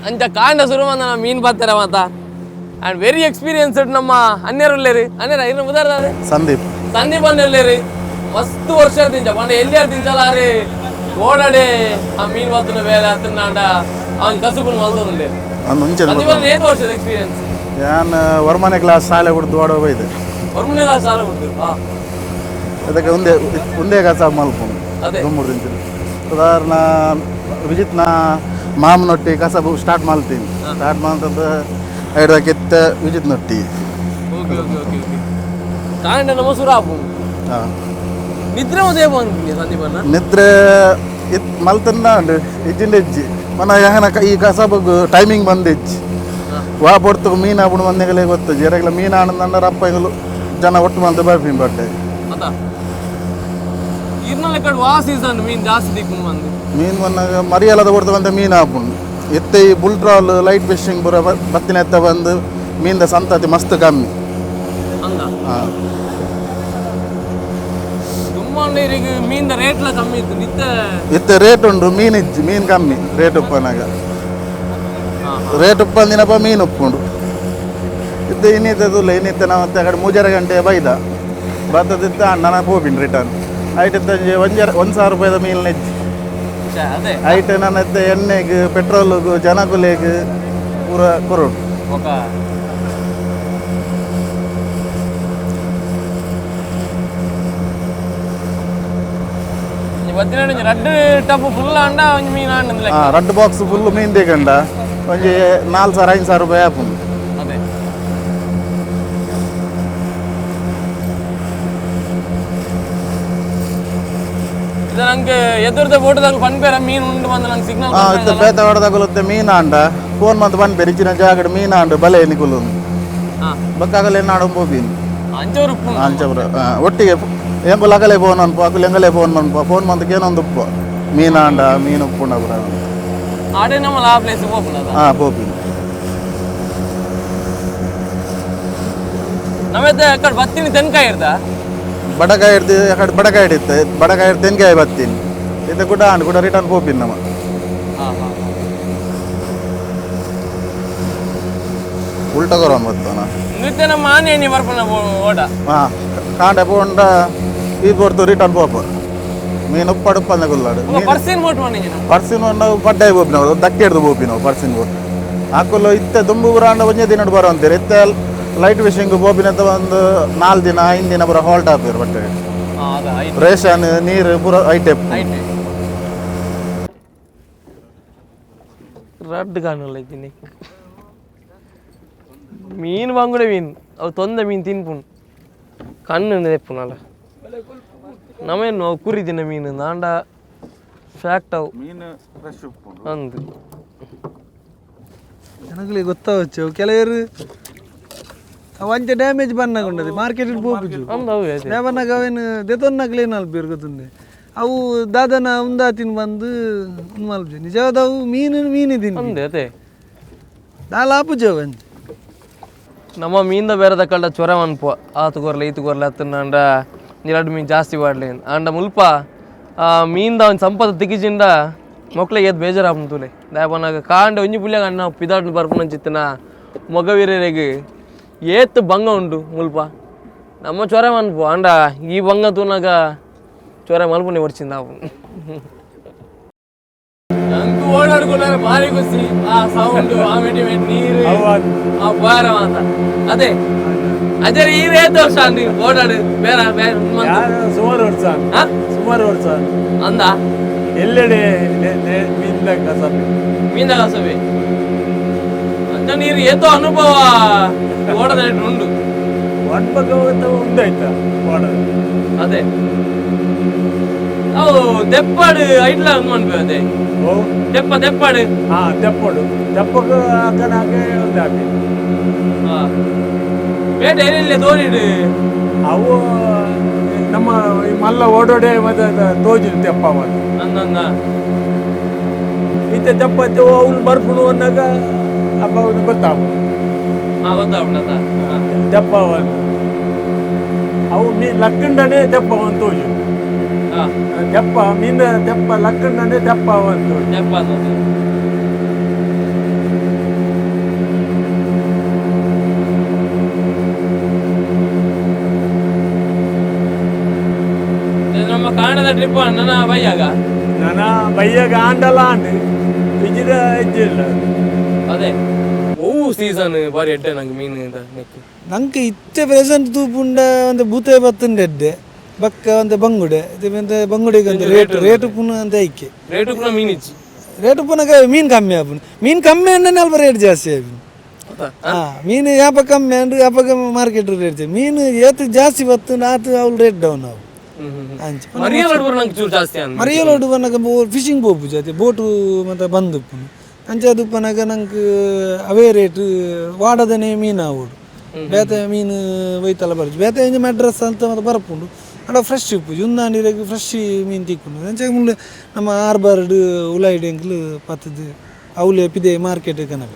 ಅಂಚ ಕಾಂಡ ಶುರು ಮಂದ ನಮ್ಮ ಮೀನು ಬರ್ತಾರೆ ಮಾತ ಆ್ಯಂಡ್ ವೆರಿ ಎಕ್ಸ್ಪೀರಿಯನ್ಸ್ಡ್ ನಮ್ಮ ಅನ್ಯರುಳ್ಳೇರಿ ಅನ್ಯರ ಇನ್ನು ಉದಾರ ಸಂದೀಪ್ ಅನ್ನೆಲ್ಲೇರಿ ಮಸ್ತ್ ವರ್ಷ ತಿಂಚ ಪಂಡ ಎಲ್ಲಿಯಾರು ತಿಂಚಲಾರಿ ಓಡಾಡಿ ಆ ಮೀನು ಬರ್ತನ ಬೇರೆ ಹತ್ತಿನಾಂಡ ಅವ್ನು ಕಸುಬುನ್ ಮಲ್ತೊಂದು ಏದು ವರ್ಷದ ಎಕ್ಸ್ಪೀರಿಯನ್ಸ್ ನಾನು ವರ್ಮನೆ ಕ್ಲಾಸ್ ಶಾಲೆ ಬಿಡ್ದು ಓಡೋ ಹೋಯ್ದೆ ವರ್ಮನೆ ಕ್ಲಾಸ್ ಶಾಲೆ ಬಿಡ್ತು ಅದಕ್ಕೆ ಒಂದೇ ಕಾಸ ಮಲ್ಕೊಂಡು ದುಮ್ಮೂರು ತಿಂತೀನಿ ಉದಾಹರಣ ವಿಜಿತ್ನ ಮಾಮನೊಟ್ಟಿ ಕಸಬು ಸ್ಟಾರ್ಟ್ ಮಾಡ್ತೀನಿ ಸ್ಟಾರ್ಟ್ ಮಾಡ್ತದ ಐದಕ್ಕೆತ್ತ ವಿಜಿತ್ ನೊಟ್ಟಿ ನಿದ್ರೆ ನಿದ್ರೆ ಮಲ್ತನ್ನ ಇಜ್ಜಿಂದ ಹೆಜ್ಜಿ ಮನ ಯಾನ ಈ ಕಸಬು ಟೈಮಿಂಗ್ ಬಂದು ಹೆಜ್ಜಿ ವಾ ಪೊಡ್ತು ಮೀನು ಹಾಬಿಡು ಮಂದಿಗಳೇ ಗೊತ್ತು ಜರಗಳ ಮೀನು ಆನಂದ ರಪ್ಪಗಳು ಜನ ಒಟ್ಟು ಮಂದ ಬರ್ತೀನಿ ಬಟ್ಟೆ ಮೀನು ಬಂದಾಗ ಮರಿಯಲ್ಲದ ಕೊಡ್ತವಂತ ಮೀನು ಹಾಕೊಂಡು ಎತ್ತೆ ಈ ಬುಲ್ಟ್ರಾಲ್ ಲೈಟ್ ಫಿಶಿಂಗ್ ಬರೋ ಬತ್ತಿನ ಎತ್ತ ಬಂದು ಮೀನಿನ ಸಂತತಿ ಮಸ್ತ್ ಕಮ್ಮಿ ಇತ್ತೆ ರೇಟ್ ಉಂಡು ಮೀನು ಇಜ್ಜಿ ಮೀನು ಕಮ್ಮಿ ರೇಟ್ ಉಪ್ಪನಾಗ ರೇಟ್ ಉಪ್ಪಂದಿನಪ್ಪ ಮೀನು ಉಪ್ಪುಂಡು ಇತ್ತು ಇನ್ನಿತ್ತದಿಲ್ಲ ಇನ್ನಿತ್ತ ನಾವು ಆ ಕಡೆ 3 ಗಂಟೆ ಬೈದ ಬರ್ತದಿತ್ತ ಅಣ್ಣನ ಹೋಗಿನ್ ರಿಟರ್ನ್ ಐಟಿತ್ತ 1,000 ರೂಪಾಯಿದ ಮೀನು ನೆಜ್ಜಿ ಅದೇ ಐಟ್ ನನ್ನ ಎಣ್ಣೆಗೆ ಪೆಟ್ರೋಲ್ಗೂ ಜನಕುಲೆಗೆ ಪೂರ ಕೊರೋಡು ఒక ಇವತ್ತಿನ ರಡ್ಡು ಟಪ್ ಫುಲ್ ಅಂಡ ಒಂಜಿ ಮೀನು ಆಂಡ ರಡ್ಡು ಬಾಕ್ಸ್ ಫುಲ್ ಮೀನ್ ತೆಗಂಡ ಒಂಜಿ 4,000-5,000 ರೂಪಾಯಿ ಆಪುಂಡು. ಅದೇ ಇದು ನಂಗೆ ಎದುರ್ದ ಬೋಟದಾಗ ಪನ್ಪೇರ ಮೀನು ಉಂಟು ಬಂದು ನಂಗೆ ಸಿಗ್ನಲ್ ಪೇತ ಹೊಡೆದಾಗಲುತ್ತೆ ಮೀನು ಆಂಡ ಫೋನ್ ಮಂತ್ ಪನ್ಪೇರು ಇಚ್ಚಿನ ಜಾಗಡ್ ಮೀನು ಆಂಡು ಬಲೆ ನಿಕುಲು ಬಕ್ಕಾಗಲೇ ನಾಡು ಬೋಬೀನು ಅಂಚವರು ಅಂಚವ್ರ ಒಟ್ಟಿಗೆ ಎಂಬುಲು ಅಗಲೇ ಫೋನ್ ಅನ್ಪು ಅಕುಲು ಎಂಗಲೇ ಫೋನ್ ಅನ್ಪು ಫೋನ್ ಮಂತಕ್ಕೆ ಏನೊಂದು ಉಪ್ಪು ಮೀನು ಆಂಡ ಮೀನು ಉಪ್ಪುಂಡ ಪುರ ಆಡೆ ನಮ್ಮ ಆ ಪ್ಲೇಸ್ ಹೋಗ್ಬಿಡದ ಬೋಬೀನು ನಮ್ಮತ್ತೆ ಅక్కడ ಬತ್ತಿನ ತೆನ್ಕಾಯಿ ಇರ್ದ ಬಡಕಾಯಿ ಹಿಡ್ದು ಅಕಡೆ ಬಡಕಾಯಿ ಹಿಡಿತ್ತೆ ಬಡಕಾಯಿ ಹಿಡ್ದು ತೆಂಕಾಯಿ ಬತ್ತೀನಿ ಇದು ಕೂಡ ಆಂಡ್ ಕೂಡ ರಿಟರ್ನ್ ಹೋಗ್ತೀನಿ ನಮ್ಮ ಉಲ್ಟ ಕೊರ ಮತ್ತನ ನೃತ್ಯ ನಮ್ಮ ಆನೆ ನೀ ಬರ್ಪನ ಓಡ ಕಾಂಡೆ ಪೋಂಡ ಈ ಬರ್ತು ರಿಟರ್ನ್ ಪೋಪ ಮೀನು ಉಪ್ಪಡು ಉಪ್ಪಂದ ಗುಲ್ಲಾಡು ಪರ್ಸಿನ್ ಬೋಟ್ ಮಾಡಿನ ಪರ್ಸಿನ್ ನಾವು ಪಡ್ಡಾಯಿ ಬೋಪಿ ನಾವು ದಕ್ಕೆ ಹಿಡ್ದು ಬೋಪಿ ನಾವು ಪರ್ಸಿನ್ ಬೋಟ್ ಹಾಕಲು ಇತ್ತೆ ದುಂಬು ಬರಾಂಡ ಒಂದೇ ದಿನ ಬರೋ ಅಂತೀರಿ ಇತ್ತೆ ಲೈಟ್ ಫಿಶಿಂಗ್ ಬೋಪಿನಂತ ಒಂದು 4 ದಿನ 5 ದಿನ ಬರೋ ಹಾಲ್ಟ್ ಹಾಕ್ತೀರಿ ಬಟ್ಟೆ ರೇಷನ್ ನೀರು ಪೂರ ಐಟೆಪ್ ರಡ್ ಕಾಣಲ್ಲ ಇದ್ದೀನಿ ಮೀನು ಬಾಂಗುಡೆ ಮೀನು ಅವು ತೊಂದ ಮೀನು ತಿನ್ಪುಣ್ ಕಣ್ಣು ತೆಪ್ಪುನಲ್ಲ ನಮೇನು ಕುರಿದಿನ ಮೀನು ನಾಂಡ ಫ್ಯಾಕ್ಟ್ ಅವು ಮೀನು ಫ್ರೆಶ್ ಉಪ್ಪು ಅಂದು ಜನಗಳಿಗೆ ಗೊತ್ತಾవచ్చు ಕೆಲವರು ಅವಂಚ ಡ್ಯಾಮೇಜ್ ಬನ್ನಾಗುಂಡದು ಮಾರ್ಕೆಟ್ పోపుచు లేవన్నాక అవేను దెతొన్నకలే నల్పేరు గతుంది అవు దాదన ఉందా తిని బందు మల్పి నిజాదవు ಮೀನು ತಿನ್ ಅಂದೆ ಅದೇ ದಾಲಾಪುಜವ ನಮ್ಮ ಮೀನ್ದ ಬೇರೆ ತಕ್ಕಳ್ಳ ಚೊರ ಅನ್ಪ ಆತು ಕೊರ್ಲೆ ಈತು ಕೊರ್ಲೆ ಹತ್ತಂಡ ಎರಡು ಮೀನು ಜಾಸ್ತಿ ಬಾಡ್ಲೆ ಅಂಡ ಮುಲ್ಪ ಮೀನ್ದ ಒಂದು ಸಂಪದ ತಿಕ್ಕಿಚಿಂಡ ಮಕ್ಳಿಗೆ ಎದ್ದು ಬೇಜಾರಾಗ್ತುಲೆ ದಾಯಪನಾಗ ಕಾಂಡ ಒಂಜಿ ಪುಲ್ಯಾಗ ಅಣ್ಣ ಪಿದಾಡ್ ಬರ್ಪನಂಚಿತ್ತನ ಮೊಗವೀರರಿಗೆ ಏತ್ ಬಂಗ ಉಂಟು ಮುಲ್ಪ ನಮ್ಮ ಚೊರೆ ಮನ್ಪು ಅಂಡ ಈ ಬಂಗ ತೂನಾಗ ಚೊರೆ ಮಲ್ಪನೆ ಹೊಡ್ಚಿಂದ ಅವು ನಂಗೂ ಓಡಾಡ್ಕೊಂಡ್ರೆ ಭಾರಿ ಖುಷಿ ಆ ಸೌಂಡ್ ಆ ಮೆಟಿಮೆಂಟ್ ನೀರು ಆ ಬಾರ ಅಂತ ಅದೇ ಅದೇ ಈ ರೇಟ್ ವರ್ಷ ಅಂದಿ ಓಡಾಡು ಬೇರೆ ಬೇರೆ ಸುಮಾರು ವರ್ಷ ಅಂದ ಎಲ್ಲೆಡೆ ಮೀನ ಕಸಬೆ ಅಂತ ನೀರು ಏತೋ ಅನುಭವ ಓಡದ ಉಂಟು ಉಂದಾಯ್ತಾ ಓಡೋದು ಅದೇ ಅವು ತೆಪ್ಪಾಡು ಐಟ್ಲ ಮಾಡ್ಬೇಕು ಅದೇ ತೆಪ್ಪಾಡು ತೆಪ್ಪಗೆ ಹಾಕನಾಗೆ ಒಂದು ಹಾಕಿ ಬೇಟೆ ಏನಿಲ್ಲ ತೋರಿಡು ಅವು ನಮ್ಮ ಮಲ್ಲ ಓಡೋಡೆ ಮತ್ತೆ ತೋಜು ತೆಪ್ಪ ಮತ್ತೆ ಅಂದಂದ ಈತ ತೆಪ್ಪ ಅವ್ನು ಬರ್ಪುಣು ಅಂದಾಗ ಅಪ್ಪ ಅವ್ನು ಗೊತ್ತಾವು ಗೊತ್ತಾಗ್ಬಿಡತ್ತ ತೆಪ್ಪ ಅವನು ಅವು ಲಕ್ಕಂಡನೆ ತೆಪ್ಪ ಅವನು ತೋಜು ತೆಪ್ಪ ಮೀನ ತೆಪ್ಪ ಲಕ್ಕಂಡನೆ ತೆಪ್ಪ ಅವನು ತೋಜು ತೆಪ್ಪ ಅನ್ನೋದು ನಮ್ಮ ಕಾಣದ ಟ್ರಿಪ್ ನನ್ನ ಬೈಯಾಗ ನನ್ನ ಬೈಯಾಗ ಆಂಡಲ್ಲ ಆಂಡು ಬಿಜಿದ ಹೆಜ್ಜಿಲ್ಲ ಅದೇ ಹೂವು ಸೀಸನ್ ಬಾರಿ ಎಡ್ಡೆ ನಂಗೆ ಮೀನು ನಂಗೆ ಇತ್ತೆ ಪ್ರೆಸೆಂಟ್ ತೂಪುಂಡ ಒಂದು ಬೂತೆ ಬತ್ತುಂಡು ಎಡ್ಡೆ ಬಕ್ಕ ಒಂದು ಬಂಗುಡೆ ಬಂಗುಡಿಗೆ ಒಂದು ರೇಟು ಪುನಃ ಅಂತ ಐಕೆ ರೇಟು ಕೂಡ ಮೀನಿಚ್ಚಿ ರೇಟು ಪುನಃ ಮೀನು ಕಮ್ಮಿ ಆಪುನು ಮೀನು ಕಮ್ಮಿ ಅಂದ್ರೆ ಅಲ್ಪ ರೇಟ್ ಜಾಸ್ತಿ ಆಪುನು ಮೀನು ಯಾಪ ಕಮ್ಮಿ ಅಂದ್ರೆ ಯಾಪ ಮಾರ್ಕೆಟ್ ರೇಟ್ ಮೀನು ಏತು ಜಾಸ್ತಿ ಬತ್ತುಂಡು ಆತು ಅವ್ಳು ರೇಟ್ ಡೌನ್ ಆವು ಮರಿಯಲೋಡು ಬನ್ನಗ ಫಿಶಿಂಗ್ ಪೋಪು ಜಾತಿ ಬೋಟು ಮತ್ತೆ ಬಂದು ಅಂಚೆ ಪನಗ ನಂಗೆ ಅವೇ ರೇಟ್ ವಾಡದನೆ ಮೀನು ಆವೋಡು ಬೇತೆ ಮೀನು ಒಯ್ತಲ್ಲ ಬರ್ಜು ಬೇತೆ ಇಂಜ ಮೆಡ್ರಸ್ ಅಂತ ಮತ್ತೆ ಬರಪುಂಡು ಅಡ ಫ್ರೆಶ್ ಉಪ್ಪು ಜುಂದ ನೀರಿಗೆ ಫ್ರೆಶ್ ಮೀನು ತಿಕ್ಕೊಂಡು ಅಂಚೆ ಮುಂದೆ ನಮ್ಮ ಆರ್ಬರ್ಡ್ ಉಲಾಯಿಡ್ ಎಂಕ್ಲು ಪತ್ತದು ಅವಲೆ ಪಿದೆ ಮಾರ್ಕೆಟ್ ಕನಕ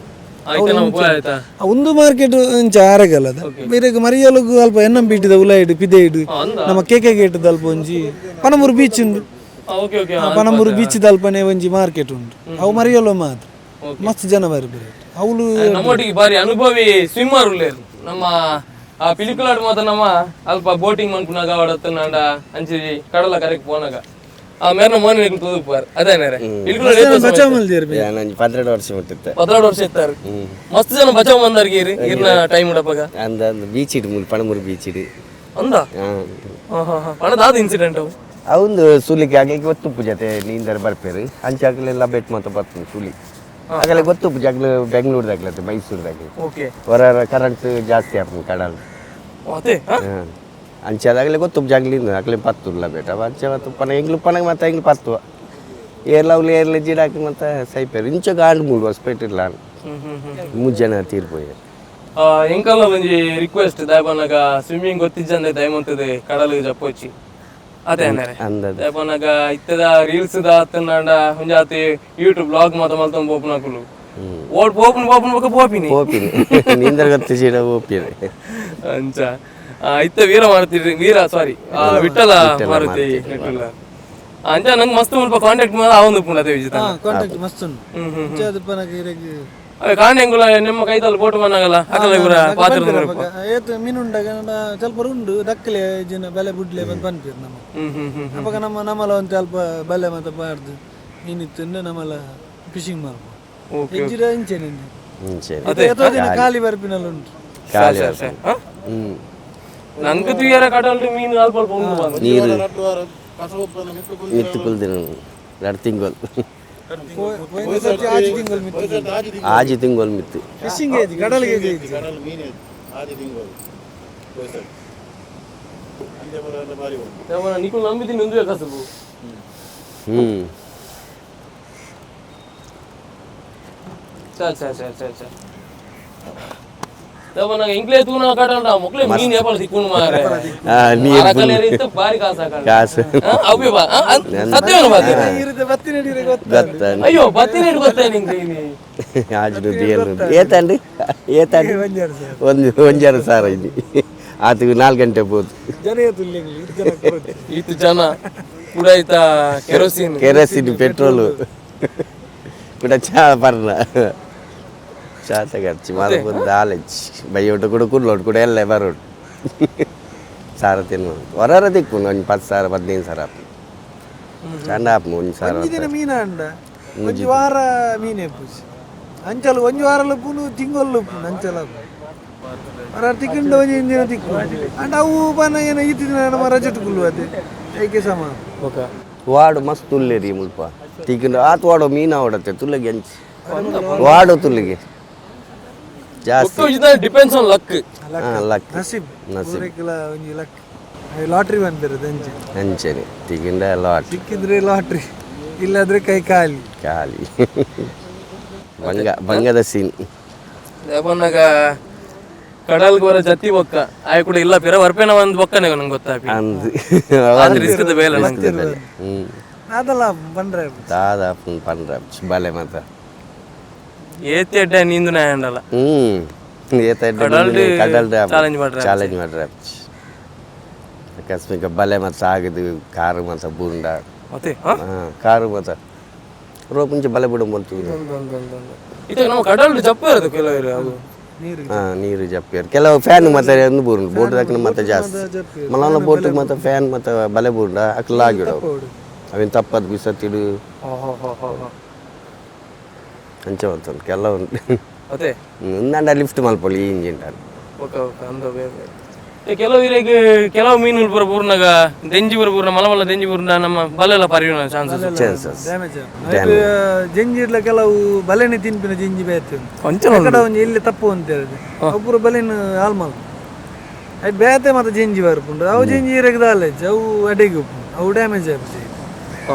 ಒಂದು ಮಾರ್ಕೆಟ್ ಇಂಚ ಆರಗಲ್ಲದ ಬೇರೆ ಮರಿಯಲಗು ಅಲ್ಪ ಎನ್ನಂ ಬೀಟಿದ ಉಲಾಯಿಡ್ ಪಿದೆಯಿಡು ನಮ್ಮ ಕೇಕೆ ಗೇಟದ ಅಲ್ಪ ಒಂಜಿ ಪನಮೂರು ಬೀಚ್ ಉಂಡು ಪನಮೂರು ಬೀಚ್ ದಲ್ಪನೆ ಒಂಜಿ ಮಾರ್ಕೆಟ್ ಉಂಟು ಅವು ಮರಿಯಲು ಮಾತ್ರ ಮಸ್ತ್ ಜನ ಬರ್ಬೇಕು ಅವಳು ನಮ್ಮೊಟ್ಟಿಗೆ ಬಾರಿ ಅನುಭವಿ ಸ್ವಿಮ್ಮರ್ ಉಳ್ಳೇರು ನಮ್ಮ ಆ ಪಿಲಿಕುಲಾಡ್ ಮಾತ್ರ ನಮ್ಮ ಅಲ್ಪ ಬೋಟಿಂಗ್ ಮನ್ಪುನಾಗ ಅವಡತ್ತ ನಾಂಡ ಅಂಚಿ ಕಡಲ ಕರೆಕ್ ಪೋನಾಗ ಆ ಮೇರ್ನ ಮೋನಿ ತೂದುಪಾರ್ ಅದೇನಾರೆ ಬಚಾವ್ ಮಲ್ದಿರ್ ನಾನು 12 ವರ್ಷ ಮುಟ್ಟಿತ್ತೆ 16 ವರ್ಷ ಇತ್ತಾರೆ ಮಸ್ತ್ ಜನ ಬಚಾವ್ ಬಂದಾರ್ಗೆ ಇರ್ನ ಟೈಮ್ ಉಡಪಾಗ ಅಂದ ಬೀಚ್ ಇಡು ಮುಲ್ ಪಣಮೂರು ಬೀಚ್ ಇಡು ಅಂದ ಪಣದಾದ ಇನ್ಸಿಡೆಂಟ್ ಅವು ಅವಂದು ಸುಲಿಗೆ ಆಗಲಿಕ್ಕೆ ಗೊತ್ತುಪ್ಪು ಜೊತೆ ನೀಂದರ ಬರ್ಪೇರು ಅಂಚಾಗಲೆಲ್ಲ ಬೆಟ್ ಮಾತ್ರ ಬರ್ತೀನಿ ಸುಲಿ ಆಗಲೇ ಗೊತ್ತುಪ್ಪು ಜಾಗಲು ಬೆಂಗಳೂರ್ದಾಗ್ಲತ್ತೆ ಮೈಸೂರ್ದಾಗ್ಲಿ ಓಕೆ ಹೊರ ಕರೆಂಟ್ ಜಾಸ್ತಿ ಆಗ್ತದೆ ಕಡಲ್ ಅದೇ ಅಂಚಾದಾಗಲೇ ಗೊತ್ತುಪ್ಪು ಜಾಗಲಿಂದ ಆಗಲೇ ಪತ್ತುಲ್ಲ ಬೇಟ ಅಂಚೆ ಮತ್ತು ಪನ ಎಂಗ್ಲು ಪನಗೆ ಮತ್ತೆ ಎಂಗ್ಲು ಪತ್ತು ಏರ್ಲವ್ಲಿ ಏರ್ಲೆ ಜಿಡಾಕಿ ಮತ್ತೆ ಸೈಪೇರು ಇಂಚ ಗಾಂಡ್ ಮೂರು ಹೊಸ್ಪೇಟ್ ಇಲ್ಲ ಮುಜ್ಜನ ತೀರ್ಪೋಯ್ ಎಂಕಲ್ಲ ಒಂಜಿ ರಿಕ್ವೆಸ್ಟ್ ದಾಯಪನಗ ಸ್ವಿಮ್ಮಿಂಗ್ ಗೊತ್ತಿಜ್ಜಂದೆ ದಯಮಂತದೆ ಕಡಲಿಗೆ ಜಪ್ಪೊಚ್ಚಿ ಅದೇ ದಯಪನಗ ಇತ್ತದ ರೀಲ್ಸ್ ದಾತನಾಂಡ ಒಂಜಾತಿ ಯೂಟ್ಯೂಬ್ ಬ್ಲಾಗ್ ಮಾತ ಮಲ್ತೊಂದು ಬೋಪನಕುಲು ಓಡ್ ಬೋಪನ್ ಬೋಪನ್ ಬೊಕ ಬೋಪಿನಿ ಓಪಿನಿ ನಿಂದರ ಗೊತ್ತಿ ಸೀಡ ಓಪಿನಿ ಅಂಚ ಇತ್ತ ವೀರ ಮಾಡ್ತಿದ್ರಿ ಸಾರಿ ವಿಠಲ ಮಾರುತಿ ನೆಟ್ಟುಲ್ಲ ಅಂಚ ನಂಗೆ ಮಸ್ತ್ ಮುಲ್ಪ ಕಾಂಟ್ಯಾಕ್ಟ್ ಮಾಡ ಅವನು ಪುನಃ ಅದೇ ವಿಜಿತ ಕಾಂಟ್ಯಾಕ್ಟ್ ಮಸ್ತ್ ಉಂಟು ಅದು ಪನಗೆ ಇರಗೆ ಅವೆ ಕಾಂಡೆಂಗುಲ ನಿಮ್ಮ ಕೈದಲ್ಲಿ ಬೋಟ್ ಬಂದಾಗಲ್ಲ ಅಕಲ ಇವರ ಪಾತ್ರ ಏತು ಮೀನುಂಡಾಗ ಸ್ವಲ್ಪ ಉಂಡು ದಕ್ಕಲೆ ಜನ ಬೆಲೆ ಬುಡ್ಲೆ ಬಂದು ಪನ್ಪೀರ್ ನಮ್ಮ ಅವಾಗ ನಮ್ಮಲ್ಲ ಒಂದು ಸ್ವಲ್ಪ ಬೆಲೆ ಮತ್ತೆ ಬಾರ್ದು ಮೀನಿತ್ತು ನಮ್ಮಲ್ಲ ಫಿಶಿಂಗ್ ಮಾಡ್ಬೋದು ಹೆಜ್ಜಿರ ಇಂಚೇನಿಂದ ಖಾಲಿ ಬರ್ಪಿನಲ್ಲಿ ಉಂಟು ನಂಗೆ ತುಯ್ಯಾರ ಕಡಲ್ ಮೀನು ಅಲ್ಪ ಅಲ್ಪ ಉಂಟು ನೀರು ಮಿತ್ತುಕೊಳ್ತೀನಿ 2 ತಿಂಗಳು ಆಜಿ ತಿಂಗಳು ಮಿತ್ತು ಫಿಶಿಂಗ್ ಏಜ್ ಕಡಲಿಗೆ ನಿಖಿಲ್ ನಂಬಿದ್ದೀನಿ ಒಂದು ಕಸಬು ಇಂಗ್ಲೇ ತೂನ ಕಡಲ್ ಮಕ್ಳು ಮೀನ್ ಏಪಲ್ ಸಿಕ್ಕೊಂಡು ಮಾರೆ ಬಾರಿ ಕಾಸು ಅಯ್ಯೋ ಬತ್ತಿನ ಗೊತ್ತಾ ನಿಂಗೆ ಏತಂಡಿ ಏತಂಡಿ ಒಂಜಾರು ಸಾರ ಇಲ್ಲಿ ಆತ 4 ಗಂಟೆ ಬೋದು ಇತ್ತು ಜನ ಕೂಡ ಈತ ಕೆರೋಸಿನ್ ಪೆಟ್ರೋಲು ಕೂಡ ಚಾ ಬರ್ನ ಚಾ ತಗರ್ಚಿ ಮಾದೊಂದು ನಾಲೆಜ್ ಬೈಯೋಟು ಕೂಡ ಕುರ್ಲೋಟು ಕೂಡ ಎಲ್ಲ ಬರೋಡು ಸಾರ ತಿನ್ನು ಹೊರ ದಿಕ್ಕು ಒಂದು 10 ಸಾವಿರ 15 ಸಾವಿರ ಆಪು ಚಂದ ಆಪು 1 ಸಾವಿರ ಮೀನ ಅಂಡ ಒಂದು ವಾರ ಮೀನೇ ಪೂಜೆ ಅಂಚಲು ಒಂದು ವಾರಲು ಪೂನು ತಿಂಗಳು ಪೂನು ಅಂಚಲ ಹೊರ ತಿಕ್ಕೊಂಡು ಒಂದು ದಿನ ತಿಕ್ಕು ಅಂಡ್ ಅವು ಬನ ಏನೋ ಇತ್ತಿನ ನಮ್ಮ ರಜಟ್ಗುಲು ಅದೇ ಹೇಗೆ ಸಮ ವಾಡು ಮಸ್ತ್ ತುಲ್ಲೇರಿ ಮುಲ್ಪ ತಿಕ್ಕೊಂಡು ಆತು ವಾಡೋ ಮೀನ ಹೊಡತ್ತೆ ತುಲ್ಲಿಗೆ ಹಂಚಿ ವಾಡು ತುಲ್ಲಿಗೆ ಜಾಸ್ತಿ ಡಿಪೆಂಡ್ಸ್ ಆನ್ ಲಕ್ ಲಕ್ ನಸೀಬ್ ನಸೀಬ್ ಒಂದು ಲಕ್ ಲಾಟ್ರಿ ಬಂದಿರೋದು ಅಂಚೆ ಅಂಚೆನೆ ತಿಕ್ಕಿಂದ ಲಾಟ್ರಿ ಸಿಕ್ಕಿದ್ರೆ ಲಾಟ್ರಿ ಇಲ್ಲಾದ್ರೆ ಕೈ ಖಾಲಿ ಖಾಲಿ ಬಂಗದ ಸೀನ್ ದೇವನಾಗ ಕಡಲ್ಗೆ ಬರೋ ಜತಿ ಬೊಕ್ಕ ಆಯ್ ಕೂಡ ಇಲ್ಲ ಪಿರ ವರ್ಪೇನ ಒಂದು ಬೊಕ್ಕನೆ ನಂಗೆ ಗೊತ್ತಾಪಿ ಅಂದು ರಿಸ್ಕ್ ಬೇಲೆ ಅದಲ್ಲ ಬಂದ್ರೆ ದಾದಾ ಪಂಡ್ರ ಬಾಲೆ ಮಾತ ಏತೆಡ್ಡೆ ನಿಂದು ನಾ ಹ್ಯಾಂಡಲ್ಲ ಚಾಲೆಂಜ್ ಮಾಡ್ರೆ ಅಕಸ್ಮಿಕ ಬಲೆ ಮತ್ತು ಸಾಗದು ಕಾರು ಮತ್ತು ಬೂಂಡ ಮತ್ತೆ ಕಾರು ಮತ್ತು ರೋಪಂಚ ಬಲೆ ಬಿಡ ಬಂತು ಇದು ನಮ್ಮ ಕಡಲ್ ಜಪ್ಪ ಇರೋದು ಕೆಲವರು ನೀರು ಜಪ್ಪಿಯರು ಕೆಲವು ಫ್ಯಾನ್ ಮತ್ತೆ ಒಂದು ಬೂರು ಬೋಟ್ ಹಾಕಿನ ಮತ್ತೆ ಜಾಸ್ತಿ ಮಲನ ಬೋಟ್ ಮತ್ತೆ ಫ್ಯಾನ್ ಮತ್ತೆ ಬಲೆ ಬೂಂಡ ಅಕ್ಲ ಆಗಿಡವು ಅವೇನು ತಪ್ಪದು ಬಿಸತ್ತಿಡು ಅಂಚೆ ಅಂತ ಕೆಲವು ಅದೇ ನಂಡ ಲಿಫ್ಟ್ ಮಲ್ಪೊಳ್ಳಿ ಈ ಇಂಜಿನ್ ಕೆಲವು ಮೀನು ಬರಬೂರ್ನಾಗ ದೆಂಜಿ ಬರಬೂರ್ನ ಮಲಮಲ್ಲ ದೆಂಜಿ ಬೂರ್ನ ನಮ್ಮ ಬಲೆಲ್ಲ ಪರಿಯೋಣ ಚಾನ್ಸಸ್ ಜಂಜಿ ಇರ್ಲ ಕೆಲವು ಬಲೆನೆ ತಿನ್ಪಿನ ಜಂಜಿ ಬೇತೆ ಒಂದು ಎಲ್ಲಿ ತಪ್ಪು ಅಂತ ಹೇಳಿದೆ ಒಬ್ಬರು ಬಲೆನ ಹಾಳು ಮಾಲ್ ಅದು ಬೇತೆ ಮತ್ತೆ ಜಂಜಿ ಬರ್ಪುಂಡು ಅವು ಜಂಜಿ ಇರಗದ ಅಲ್ಲಜ್ಜಿ ಅವು ಅಡೆಗೆ ಅವು ಡ್ಯಾಮೇಜ್ ಆಗ್ಬಿಟ್ಟು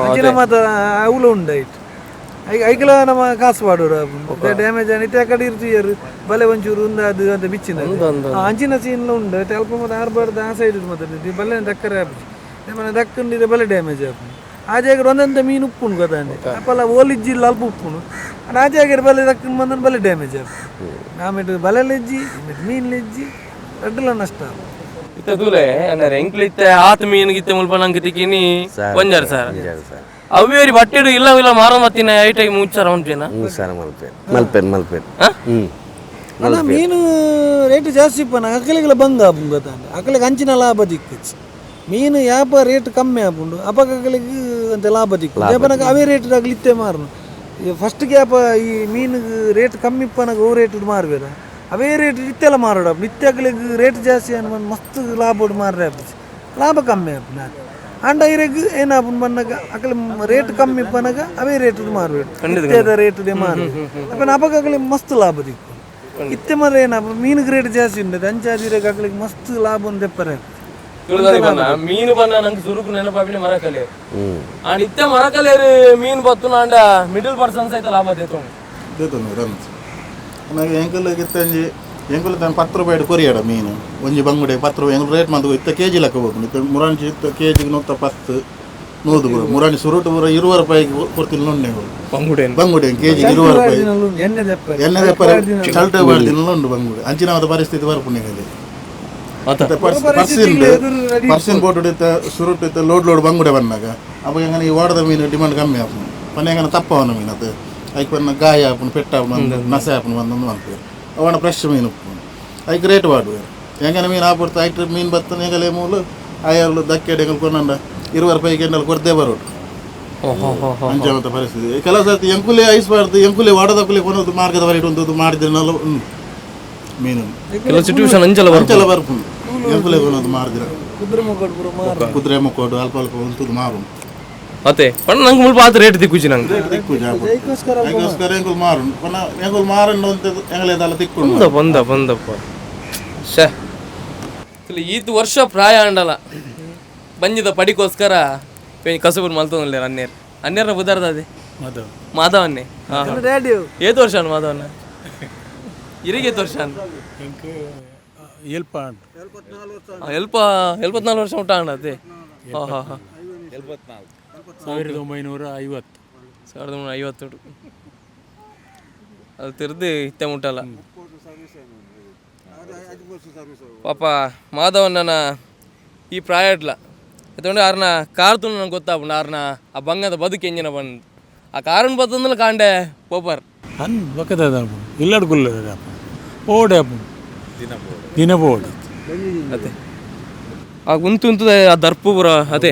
ಅಂಚಿನ ಮತ್ತೆ ಅವಳು ಉಂಡಾಯ್ತು ಐಕಲ ನಮ್ಮ ಕಾಸು ಪಾಡೋರು ಡ್ಯಾಮೇಜ್ ಆನಿತ್ತೆ ಆ ಕಡೆ ಇರ್ತೀಯರು ಬಲೆ ಒಂಚೂರು ಅದು ಅಂತ ಬಿಚ್ಚಿನ ಅಂಚಿನ ಸೀನ್ಲ ಉಂಡು ಸ್ವಲ್ಪ ಮತ್ತೆ ಆರ್ಬಾರ್ದು ಆ ಸೈಡ್ ಮತ್ತೆ ಬಲೆ ದಕ್ಕರೆ ಆಪಿ ಮನೆ ದಕ್ಕಂಡಿದ್ರೆ ಬಲೆ ಡ್ಯಾಮೇಜ್ ಆಪು ಆ ಜಾಗ ಒಂದಂತ ಮೀನು ಉಪ್ಪುಂಡು ಗೊತ್ತಾಂಡೆ ಅಪ್ಪಲ್ಲ ಓಲಿಜ್ಜಿಲ್ಲ ಅಲ್ಪ ಉಪ್ಪುನು ಆ ಜಾಗ ಬಲೆ ದಕ್ಕಂಡು ಬಂದ ಬಲೆ ಡ್ಯಾಮೇಜ್ ಆಪು ಆಮೇಲೆ ಬಲೆಲೆಜ್ಜಿ ಮೀನ್ಲೆಜ್ಜಿ ಅಡ್ಡಲ್ಲ ನಷ್ಟ ಇತ್ತದೂಲೆ ಅಂದರೆ ಎಂಕ್ಲಿತ್ತೆ ಆತ ಮೀನಿಗಿತ್ತೆ ಮುಲ್ಪ ನಂಗೆ ತಿಕ್ಕಿನಿ ಒಂಜಾರು ಸರ್ ಅವೇರಿ ಬಟ್ಟೆಡು ಇಲ್ಲ ಮಾರ ಮತ್ತಿನ ಐಟಾಗಿ ಮುಚ್ಚಾರ ಉಂಟೇನ ಅಲ್ಲ ಮೀನು ರೇಟ್ ಜಾಸ್ತಿ ಇಪ್ಪನ ಅಕ್ಕಲಿಗೆಲ್ಲ ಬಂಗ ಗೊತ್ತಾಂಡೆ ಅಕ್ಕಲಿಗೆ ಅಂಚಿನ ಲಾಭ ದಿಕ್ಕಿಚ್ಚು ಮೀನು ಯಾಪ ರೇಟ್ ಕಮ್ಮಿ ಆಪುಂಡು ಅಪಕಗಳಿಗೆ ಅಂತ ಲಾಭ ದಿಕ್ಕು ಯಾಪನಾಗ ಅವೇ ರೇಟ್ ಇತ್ತೆ ಮಾರನು ಫಸ್ಟ್ಗೆ ಯಾಪ ಈ ಮೀನಿಗೆ ರೇಟ್ ಕಮ್ಮಿ ಇಪ್ಪನಾಗ ಓ ರೇಟ್ ಮಾರ್ಬೇಡ ಅವೇ ರೇಟ್ ಇತ್ತೆಲ್ಲ ಮಾರೋಡ ನಿತ್ಯಗಳಿಗೆ ರೇಟ್ ಜಾಸ್ತಿ ಅನ್ಬ ಮಸ್ತ್ ಲಾಭ ಮಾರ್ರೆ ಲಾಭ ಕಮ್ಮಿ ಆಪುನ ಅಂಡ ಇರೆಗ್ ಏನಾಪುನ್ ಬನ್ನಾಗ ಅಕಲೆ ರೇಟ್ ಕಮ್ಮಿ ಇಪ್ಪನಾಗ ಅವೇ ರೇಟ್ ಮಾರ್ಬೇಡ ನಿತ್ಯದ ರೇಟ್ ಮಾರು ಅಪ್ಪನ ಅಪಕಗಳಿಗೆ ಮಸ್ತ್ ಲಾಭ ದಿಕ್ಕು ಇತ್ತೆ ಮರ ಏನಪ್ಪ ಮೀನಿಗೆ ರೇಟ್ ಜಾಸ್ತಿ ಉಂಟು ಅಂಚಾದಿರಾಗ ಅಕಲಿಗೆ ಮಸ್ತ್ ಲಾಭ ಒಂದು ತೆಪ್ಪರೆ ಮೀನು ಬನ್ನ ನಂಗೆ ಸುರುಕು ನೆನಪಾಪಿನ ಮರಕಲೆ ಅಂಡ್ ಇತ್ತೆ ಮರಕಲೇರು ಮೀನು ಬತ್ತು ಅಂಡ ಮಿಡಲ್ ಪರ್ಸನ್ಸ್ ಐತ ಲಾಭ ದೇತೊಂದು ರನ್ಸ್ ನನಗೆ ಎಂಕಲ್ಗೆ ತಂಜಿ ಎಂಕಲ್ ತಾನು 10 ರೂಪಾಯಿ ಕೊರಿಯಾಡ ಮೀನು ಒಂಜಿ ಬಂಗುಡೆ 10 ರೂಪಾಯಿ ಎಂಕಲ್ ರೇಟ್ ಮಂದು ಇತ್ತ ಕೆಜಿ ಲೆಕ್ಕ ಹೋಗ್ನು ಇತ್ತ ಮುರಾಂಚಿ ಇತ್ತ ಕೆಜಿಗೆ 110 ನೂದು ಕೂಡ ಮುರಾಣಿ ಸುರುಟು ಪೂರ 20 ರೂಪಾಯಿಗೆ ಕೊಡ್ತಿಲ್ಲ ನೊಣ್ಣೆ ಬಂಗುಡೆ ಕೆಜಿಗೆ 20 ರೂಪಾಯಿ ಎಣ್ಣೆ ದೆಪ್ಪರೆ ಚಲ್ಟೆ ಬಾಡ್ದಿಲ್ಲ ಉಂಡು ಬಂಗುಡೆ ಅಂಚಿನವಾದ ಪರಿಸ್ಥಿತಿ ಬರ್ಪುಣ್ಯದಲ್ಲಿ ಪರ್ಸನ್ ಬೋಟ್ ಇತ್ತ ಸುರುಟು ಇತ್ತ ಲೋಡ್ ಬಂಗುಡೆ ಬಂದಾಗ ಅವಾಗ ಹೆಂಗನ ಈ ಓಡದ ಮೀನು ಡಿಮಾಂಡ್ ಕಮ್ಮಿ ಆಪುನು ಪನ್ನೆ ಹೆಂಗನ ತಪ್ಪವನ ಮೀನು ಅದು ಅದಕ್ಕೆ ಬನ್ನ ಗಾಯ ಆಪುನು ಪೆಟ್ಟ ಆಪುನು ನಸೆ ಆಪುನು ಒಂದೊಂದು ಅಂತೀವಿ ಅವನ ಫ್ರೆಶ್ ಮೀನು ಉಪ್ಪು ಅದಕ್ಕೆ ರೇಟ್ ಬಾಡುವೆ ಹೆಂಗನ ಮೀನು ಆಪಡ್ತಾ ಆಯ್ತು ಮೀನು ಬರ್ತನೆ ಹೆಂಗಲೇ ಮೂಲು ಆಯಲ್ಲು ದಕ್ಕೆಡೆ ಹೆಂಗಲ್ ಕೊಂಡ 20 ರೂಪಾಯಿಗೆ ಎಣ್ಣೆಲ್ಲಿ ಕೊರತೆ ಬರೋದು ಅಂಚಮತ ಪರಿಸ್ಥಿತಿ ಕೆಲವು ಸರ್ತಿ ಎಂಕುಲೆ ಐಸ್ಬಾರ್ದು ಎಂಕುಲೆ ವಾಡದಕ್ಕುಲೆ ಕೊನೋದು ಮಾರ್ಗದ ಬರೀಟ್ ಒಂದು ಮಾಡಿದ್ರನಲ್ಲ ಮೀನು ಅಂಚಲ ಬರ್ಪುಂಡು ಎಂಕುಲೆ ಕೊನೋದು ಮಾರಿದ್ರ ಕುದುರೆ ಮುಕ್ಕೋಡು ಅಲ್ಪ ಅಲ್ಪ ಉಂಟು ಮಾರು ಮತ್ತೆ ನಂಗೆ ಮುಲ್ಪ ಆತ ರೇಟ್ ದಿಕ್ಕುಜಿ ನಂಗೆ ಅದಕ್ಕೋಸ್ಕರ ಎಂಕುಲ್ ಮಾರು ಎಂಕುಲ್ ಮಾರನ್ನು ಅಂತ ಎಂಗಲೇದಲ್ಲ ತಿಕ್ಕೊಂಡು ಬಂದಪ್ಪ ಶೇ ಈತ್ ವರ್ಷ ಪ್ರಾಯ ಅಂಡಲ್ಲ ಬಂಜಿದ ಪಡಿಗೋಸ್ಕರ ಕಸಬರು ಮಲ್ತೊಂದಿಲ್ಲ ಅನ್ನೇರ್ನ ಬುದಾರ್ದ ಅದೇ ಮಾಧವನ್ನೇ ಏತ್ ವರ್ಷ ಮಾಧವನ್ನ ಇರಿಗೆ ಏತ್ ವರ್ಷ ಎಲ್ಪ 74 ವರ್ಷ ಉಂಟ ಅಣ್ಣ ಅದೇ 1950 ಅದು ತಿರ್ದು ಇತ್ತೆ ಮುಟ್ಟಲ್ಲ ಪಾಪ ಮಾಧವಣ್ಣನ ಈ ಪ್ರಾಯಟ್ಲ ಯಾಕಂದ್ರೆ ಆರ್ನ ಕಾರ್ ತುಳು ನಂಗೆ ಗೊತ್ತಾಗ್ಬಿಟ್ಟು ಆರ್ನ ಆ ಬಂಗದ ಬದುಕು ಎಂಜಿನ ಬಂದು ಆ ಕಾರನ್ನ ಬತ್ತಂದ್ರೆ ಕಾಂಡೆ ಪೋಪರ್ ಅನ್ ಬಕ್ಕದ ಇಲ್ಲಡ್ಗುಲ್ಲ ಓಡೆ ದಿನ ಬೋರ್ಡ್ ಅದೇ ಆ ಉಂತು ಆ ದರ್ಪುರ ಅದೇ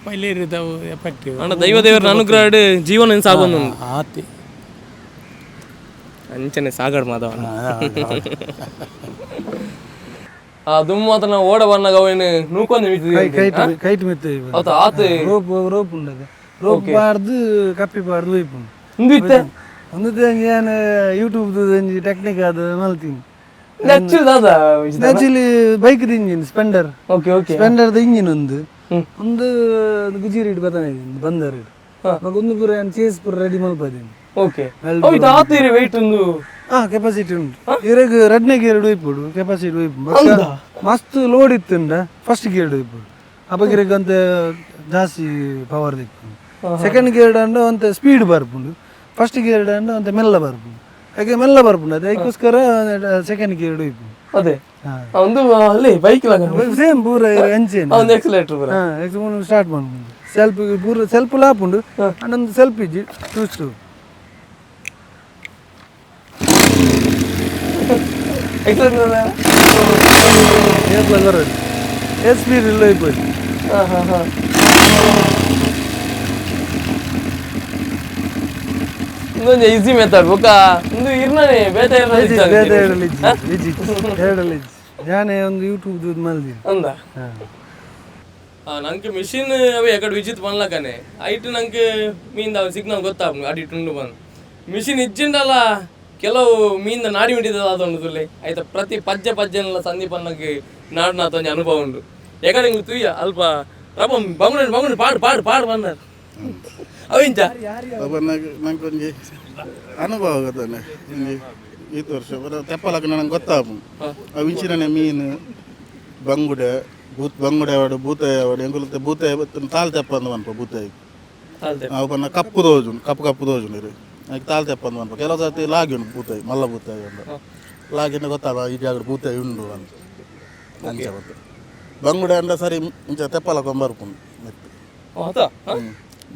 ಪೈಲೆ ಎಫೆಕ್ಟಿವ್ ಅಣ್ಣ ದೈವದೇವರ ಅನುಗ್ರಹ ಜೀವನ ಸಾಗೊಂಡು ಆತಿ ಅಂಚನೆ ಸಾಗಾಡ್ ಮಾಧವ ದುಮ್ಮ ಮಾತ್ರ ಓಡ ಬನ್ನಾಗ ಅವನು ನೂಕೊಂದು ಕೈಟ್ ಮೆತ್ತ ಆತ ರೋಪ್ ಉಂಡದು ರೋಪ್ ಬಾರ್ದು ಕಪ್ಪಿ ಬಾರ್ದು ವೈಪು ಒಂದು ಏನು ಯೂಟ್ಯೂಬ್ ಟೆಕ್ನಿಕ್ ಅದು ಮಲ್ತೀನಿ ಆಕ್ಚುಲಿ ಬೈಕ್ ಇಂಜಿನ್ ಸ್ಪೆಂಡರ್ ಸ್ಪೆಂಡರ್ದ ಇಂಜಿನ್ ಒಂದು ಗುಜಿ ರೇಟ್ ಬತಾನೆ ಬಂದರ್ ಒಂದು ಪೂರ ಚೇಸ್ ಪೂರ ರೆಡಿ ಮಲ್ಪದೇನೆ ಕೆಪಾಸಿಟಿ ಉಂಟು ಇರಗ್ ರಡ್ನೆ ಗೇರ್ ಒಯ್ಪುಡು ಕೆಪಾಸಿಟಿ ಒಯ್ಪು ಮಸ್ತ್ ಲೋಡ್ ಇತ್ತುಂಡ ಫಸ್ಟ್ ಗೇರ್ ಒಯ್ಪುಡು ಅಪಗಿರಗ್ ಅಂತ ಜಾಸ್ತಿ ಪವರ್ ದಿಕ್ಕು ಸೆಕೆಂಡ್ ಗೇರ್ ಅಂಡ ಅಂತ ಸ್ಪೀಡ್ ಬರ್ಪುಂಡು ಫಸ್ಟ್ ಗೇರ್ ಅಂಡ ಅಂತ ಮೆಲ್ಲ ಬರ್ಪುಂಡು ಯಾಕೆ ಮೆಲ್ಲ ಬರ್ಪುಂಡು ಅದಕ್ಕೋಸ್ಕರ ಸೆಕೆಂಡ್ ಗೇರ್ ಒಯ್ಪುಂಡು ಅದೇ ಒಂದು ಅಲ್ಲಿ ಬೈಕ್ ಸೇಮ್ ಪೂರ ಎಂಚೇನ್ ಎಕ್ಸಲೇಟರ್ ಸ್ಟಾರ್ಟ್ ಮಾಡ್ಕೊಂಡು ಸೆಲ್ಫ್ ಪೂರ ಸೆಲ್ಫ್ ಲಾಪುಂಡು ಅನ್ನೊಂದು ಸೆಲ್ಫ್ ಇಜ್ಜಿ ಟೂಸ್ಟು ಬರೋದು ಸ್ಪೀಡ್ ಇಲ್ಲ ಇಪ್ಪತ್ತು ಇನ್ನೊಂದು ಈಸಿ ಮೆಥಡ್ ಬೊಕ್ಕ ಒಂದು ಇರ್ನೇ ಬೇತೆ ಎರಡಲ್ಲಿ ನಾನೇ ಒಂದು ಯೂಟ್ಯೂಬ್ ಮಲ್ದಿ ಅಂದ ನಂಗೆ ಮಿಷಿನ್ ಅವೇ ಎಕಡೆ ವಿಚಿತ್ ಬಂದ್ಲಕನೆ ಐಟ್ ನಂಗೆ ಮೀನ್ ಸಿಗ್ನಲ್ ಗೊತ್ತಾಗ ಅಡಿ ಟುಂಡು ಬಂದು ಮಿಷಿನ್ ಇಜ್ಜಿಂಡಲ್ಲ ಕೆಲವು ಮೀನಿನ ನಾಡಿ ಮಿಡಿದ ಅದೊಂದು ತುಳ್ಳಿ ಆಯ್ತಾ ಪ್ರತಿ ಪಜ್ಜೆಲ್ಲ ಸಂದೀಪನ್ನಕ್ಕೆ ನಾಡ್ನಾಥೊಂದು ಅನುಭವ ಉಂಟು ಎಕಡೆ ಹಿಂಗೆ ತುಯ್ಯ ಅಲ್ಪ ರಪ ಬಂಗುಡೆ ಪಾಡು ಬಂದಾರ ಅವಿಂಚ ನಂಗೆ ಅನುಭವ ಗೊತ್ತಾನೆ ಈ ವರ್ಷ ತೆಪ್ಪಲಕ್ಕೆ ನನಗೆ ಗೊತ್ತಾಪು ಅವಿಂಚಿನ ಮೀನು ಬಂಗುಡೆ ಬಂಗುಡೆ ಆವಾಡು ಬೂತಾಯಿ ಆವಾಡು ಎಂಗುಲತೆ ಬೂತಾಯಿ ತಾಲ್ ತೆಪ್ಪ ಅಂದ ಅನ್ಪ ಬೂತಾಯಿ ಅವು ಬನ್ನ ಕಪ್ಪು ದೋಜು ನೀರು ಅದಕ್ಕೆ ತಾಲ್ ತೆಪ್ಪ ಅಂದ ಅನ್ಪ ಕೆಲವು ಸರ್ತಿ ಲಾಗಿ ಉಂಟು ಬೂತಾಯಿ ಮಲ್ಲ ಬೂತಾಯಿ ಅಂತ ಲಾಗಿನ ಗೊತ್ತಾಗ ಈ ಜಾಗ ಬೂತಾಯಿ ಉಂಡು ಅಂತ ಅಂಚೆ ಗೊತ್ತು ಬಂಗುಡೆ ಅಂದ ಸರಿ ಇಂಚ ತೆಪ್ಪಲಕ್ಕೊಂಬರ್ಪುಂಡು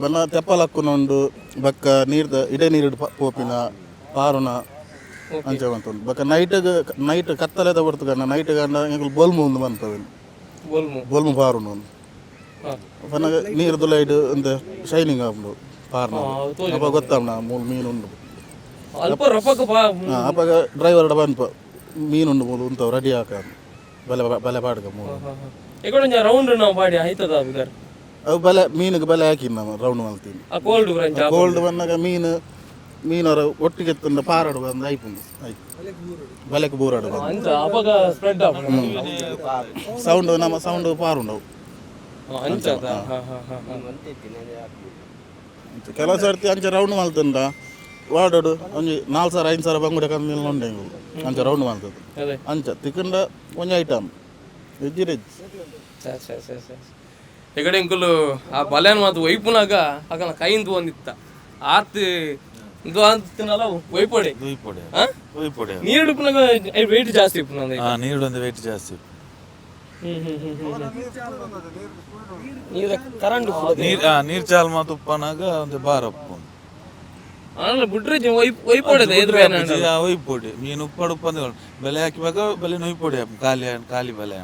ಬನ್ನ ತೆಪ್ಪಲಕ್ಕುನುಂಡು ಬಕ್ಕ ನೀರ್ದ ಇಡೇ ನೀರು ಪೋಪಿನ ಪಾರುನ ಅಂಚ ಬಂತು ಬಕ ನೈಟ್ ಕತ್ತಲೆದ ಬರ್ತು ಕಣ್ಣ ನೈಟ್ ಗಂಡ ಎಂಕುಲು ಬೋಲ್ಮು ಒಂದು ಬಂತವೆ ಬೋಲ್ಮು ಪಾರುಂಡು ಒಂದು ಪನ್ನಗ ನೀರ್ದು ಲೈಟ್ ಅಂತ ಶೈನಿಂಗ್ ಆಗ್ಬಿಡು ಪಾರ್ನ ಅಪ್ಪ ಗೊತ್ತಾಮ್ನ ಮೂರು ಮೀನು ಉಂಡು ಅಪ್ಪಾಗ ಡ್ರೈವರ್ ಬಂಪ ಮೀನುಂಡು ಮೂಲು ಉಂಟವು ರೆಡಿ ಹಾಕ ಬಲೆ ಪಾಡ್ಕ ಮೂರು ಅವು ಬಲೆ ಮೀನಿಗೆ ಬಲೆ ಹಾಕಿ ನಾವು ರೌಂಡ್ ಮಾಡ್ತೀನಿ ಕೋಲ್ಡ್ ಬಂದಾಗ ಮೀನವರ ಒಟ್ಟಿಗೆ ಎತ್ತಂದ ಪಾರಾಡು ಬಂದು ಐಪುಂಡು ಬಲೆಗೆ ಬೂರಾಡು ಸೌಂಡ್ ನಮ್ಮ ಸೌಂಡ್ ಪಾರುಂಡವು ಕೆಲವು ಸರ್ತಿ ಅಂಚ ರೌಂಡ್ ಮಾಡ್ತಂಡ ವಾಡೋಡು ಒಂಜಿ 4,000-5,000 ಬಂಗುಡೆ ಕಮ್ಮಿ ಉಂಡೆ ಅಂಚ ರೌಂಡ್ ಮಾಡ್ತದೆ ಅಂಚ ತಿಕ್ಕಂಡ ಒಂಜಿ ಐಟಮ್ ಎಜ್ಜಿರೆಜ್ಜಿ ಎಕಡೆ ಇಂಕುಲು ಆ ಬಲೆನ್ ಮಾತು ವೈಪುನಾಗ ಆಕನ ಕೈಂದು ಒಂದಿತ್ತ ಆತ್ ಇದು ಅಂತಿನಲ್ಲ ವೈಪೊಡೆ ನೀರು ಉಪ್ಪುನಾಗ ವೆಯ್ಟ್ ಜಾಸ್ತಿ ಉಪ್ಪು ನೀರು ಒಂದು ವೆಯ್ಟ್ ಜಾಸ್ತಿ ನೀರು ಚಾಲ್ ಮಾತು ಉಪ್ಪನಾಗ ಒಂದು ಬಾರ ಉಪ್ಪು ಬಿಟ್ರೆ ವೈಪೊಡೆ ಮೀನು ಉಪ್ಪಡು ಉಪ್ಪಂದ ಬೆಲೆ ಹಾಕಿವಾಗ ಬೆಲೆ ನೊಯ್ಪೊಡೆ ಖಾಲಿ ಬೆಲೆ